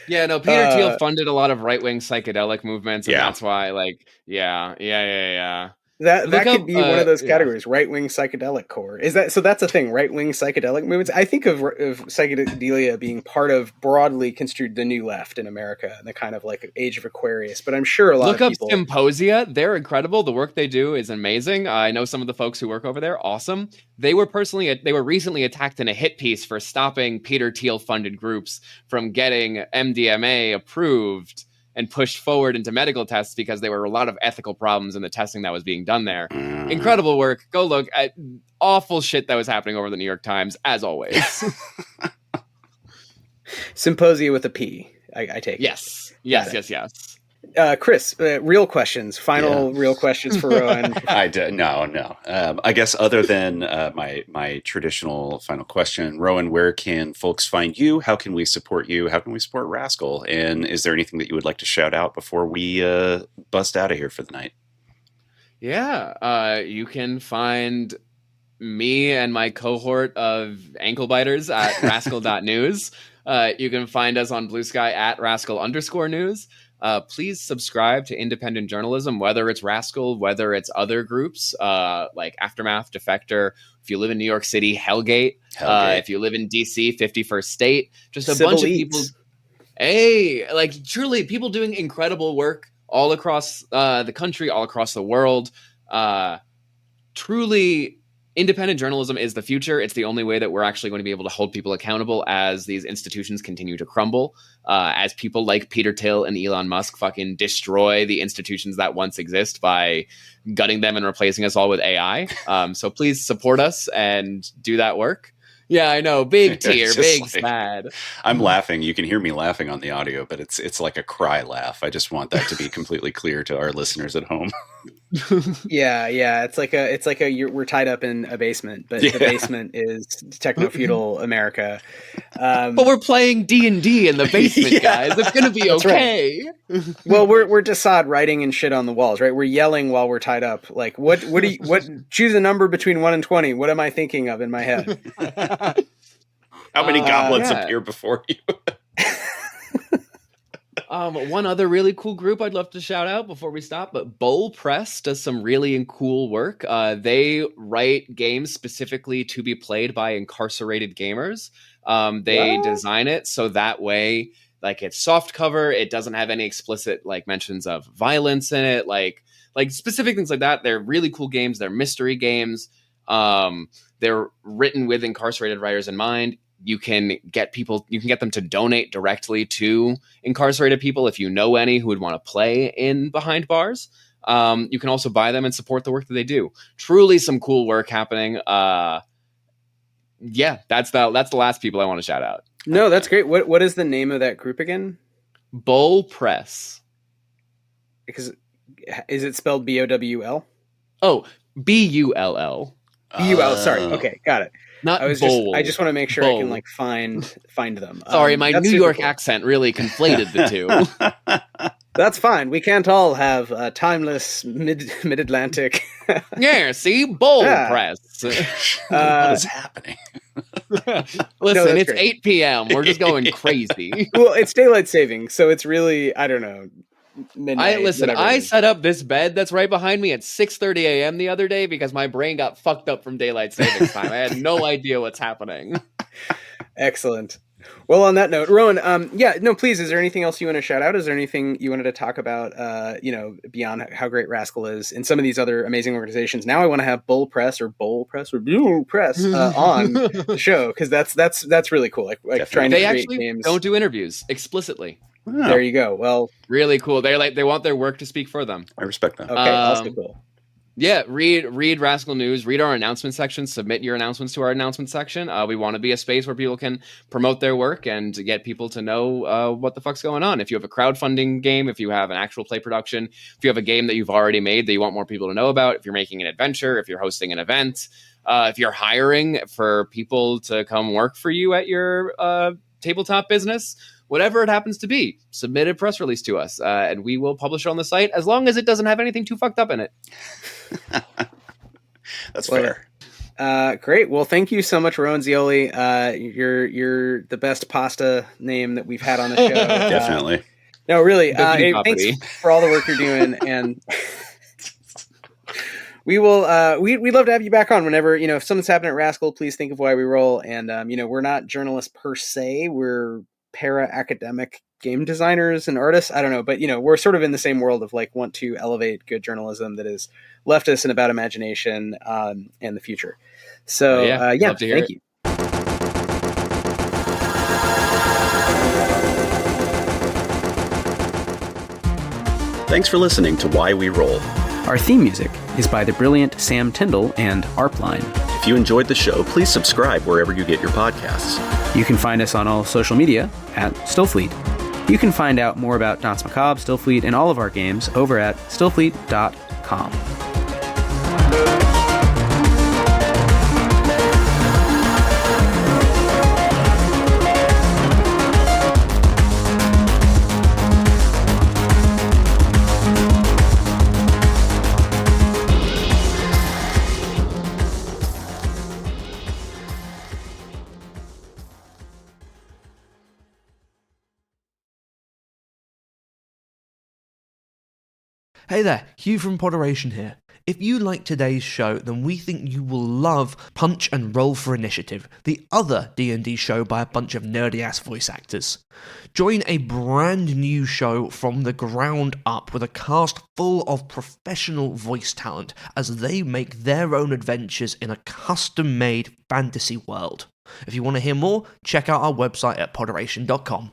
Yeah, no, Peter Thiel funded a lot of right-wing psychedelic movements, and that's why, like, yeah. That could be one of those categories, right-wing psychedelic core. Is that so? That's a thing, right-wing psychedelic movements. I think of psychedelia being part of broadly construed the new left in America, and the kind of like age of Aquarius. But I'm sure a lot of people look up Symposia. They're incredible. The work they do is amazing. I know some of the folks who work over there. Awesome. They were recently attacked in a hit piece for stopping Peter Thiel funded groups from getting MDMA approved and pushed forward into medical tests because there were a lot of ethical problems in the testing that was being done there. Incredible work. Go look at awful shit that was happening over the New York Times, as always. Symposia with a P, I take it. Yes. Chris, real questions. Final real questions for Rowan. No. I guess other than my traditional final question, Rowan, where can folks find you? How can we support you? How can we support Rascal? And is there anything that you would like to shout out before we bust out of here for the night? Yeah, you can find me and my cohort of ankle biters at rascal.news. You can find us on Blue Sky at rascal_news. Please subscribe to independent journalism, whether it's Rascal, whether it's other groups like Aftermath, Defector. If you live in New York City, Hellgate. If you live in DC, 51st State. Just a bunch of people. Hey, like truly people doing incredible work all across the country, all across the world. Truly, independent journalism is the future. It's the only way that we're actually going to be able to hold people accountable as these institutions continue to crumble, as people like Peter Thiel and Elon Musk fucking destroy the institutions that once exist by gutting them and replacing us all with AI. So please support us and do that work. Yeah, I know. Big tear, big sad. I'm laughing. You can hear me laughing on the audio, but it's like a cry laugh. I just want that to be completely clear to our listeners at home. Yeah. It's like we're tied up in a basement, but the basement is techno-feudal America. But we're playing D&D in the basement, guys. It's gonna be okay. Right. Well, we're Desaad writing and shit on the walls, right? We're yelling while we're tied up. Like, what choose a number between 1 and 20. What am I thinking of in my head? How many goblins appear before you? One other really cool group I'd love to shout out before we stop, but Bowl Press does some really cool work. They write games specifically to be played by incarcerated gamers. They design it so that way, like, it's soft cover. It doesn't have any explicit like mentions of violence in it, like specific things like that. They're really cool games. They're mystery games. They're written with incarcerated writers in mind. You can get them to donate directly to incarcerated people if you know any who would want to play in behind bars. You can also buy them and support the work that they do. Truly some cool work happening. That's the last people I want to shout out. No, that's great. What is the name of that group again? Bowl Press. Because is it spelled BOWL? Oh, BULL. BUL. Sorry. Okay, got it. Not I just want to make sure bowl. I can like find them. Sorry, my New York accent really conflated the two. That's fine. We can't all have timeless mid-Atlantic. Yeah, see? Bowl Press. What is happening? Listen, it's 8 p.m. We're just going crazy. Well, it's daylight saving, so it's really, I don't know, midnight. I set up this bed that's right behind me at 6:30 a.m. the other day because my brain got fucked up from daylight savings time. I had no idea what's happening. Excellent. Well, on that note, Rowan, please, is there anything else you want to shout out? Is there anything you wanted to talk about, beyond how great Rascal is in some of these other amazing organizations? Now I want to have Bowl Press on the show, because that's really cool. Like trying to create games. Don't do interviews explicitly. Oh. There you go. Well, really cool. They want their work to speak for them. I respect that. Okay, also cool. Yeah, read Rascal News, read our announcement section, submit your announcements to our announcement section. We want to be a space where people can promote their work and to get people to know what the fuck's going on. If you have a crowdfunding game, if you have an actual play production, if you have a game that you've already made that you want more people to know about, if you're making an adventure, if you're hosting an event, if you're hiring for people to come work for you at your tabletop business, whatever it happens to be, submit a press release to us, and we will publish it on the site as long as it doesn't have anything too fucked up in it. That's fair. Great. Well, thank you so much, Rowan Zeoli. You're the best pasta name that we've had on the show. Definitely. No, really. Thanks for all the work you're doing, and We will. We'd love to have you back on whenever, if something's happening at Rascal, please think of Why We Roll. And we're not journalists per se. We're para-academic game designers and artists. I don't know, but we're sort of in the same world of like want to elevate good journalism that is leftist and about imagination and the future. So thank you. Thanks for listening to Why We Roll. Our theme music is by the brilliant Sam Tyndall and Arpline. If you enjoyed the show, please subscribe wherever you get your podcasts. You can find us on all social media at Stillfleet. You can find out more about Danse Macabre, Stillfleet, and all of our games over at stillfleet.com. Hey there, Hugh from Podderation here. If you like today's show, then we think you will love Punch and Roll for Initiative, the other D&D show by a bunch of nerdy-ass voice actors. Join a brand new show from the ground up with a cast full of professional voice talent as they make their own adventures in a custom-made fantasy world. If you want to hear more, check out our website at podderation.com.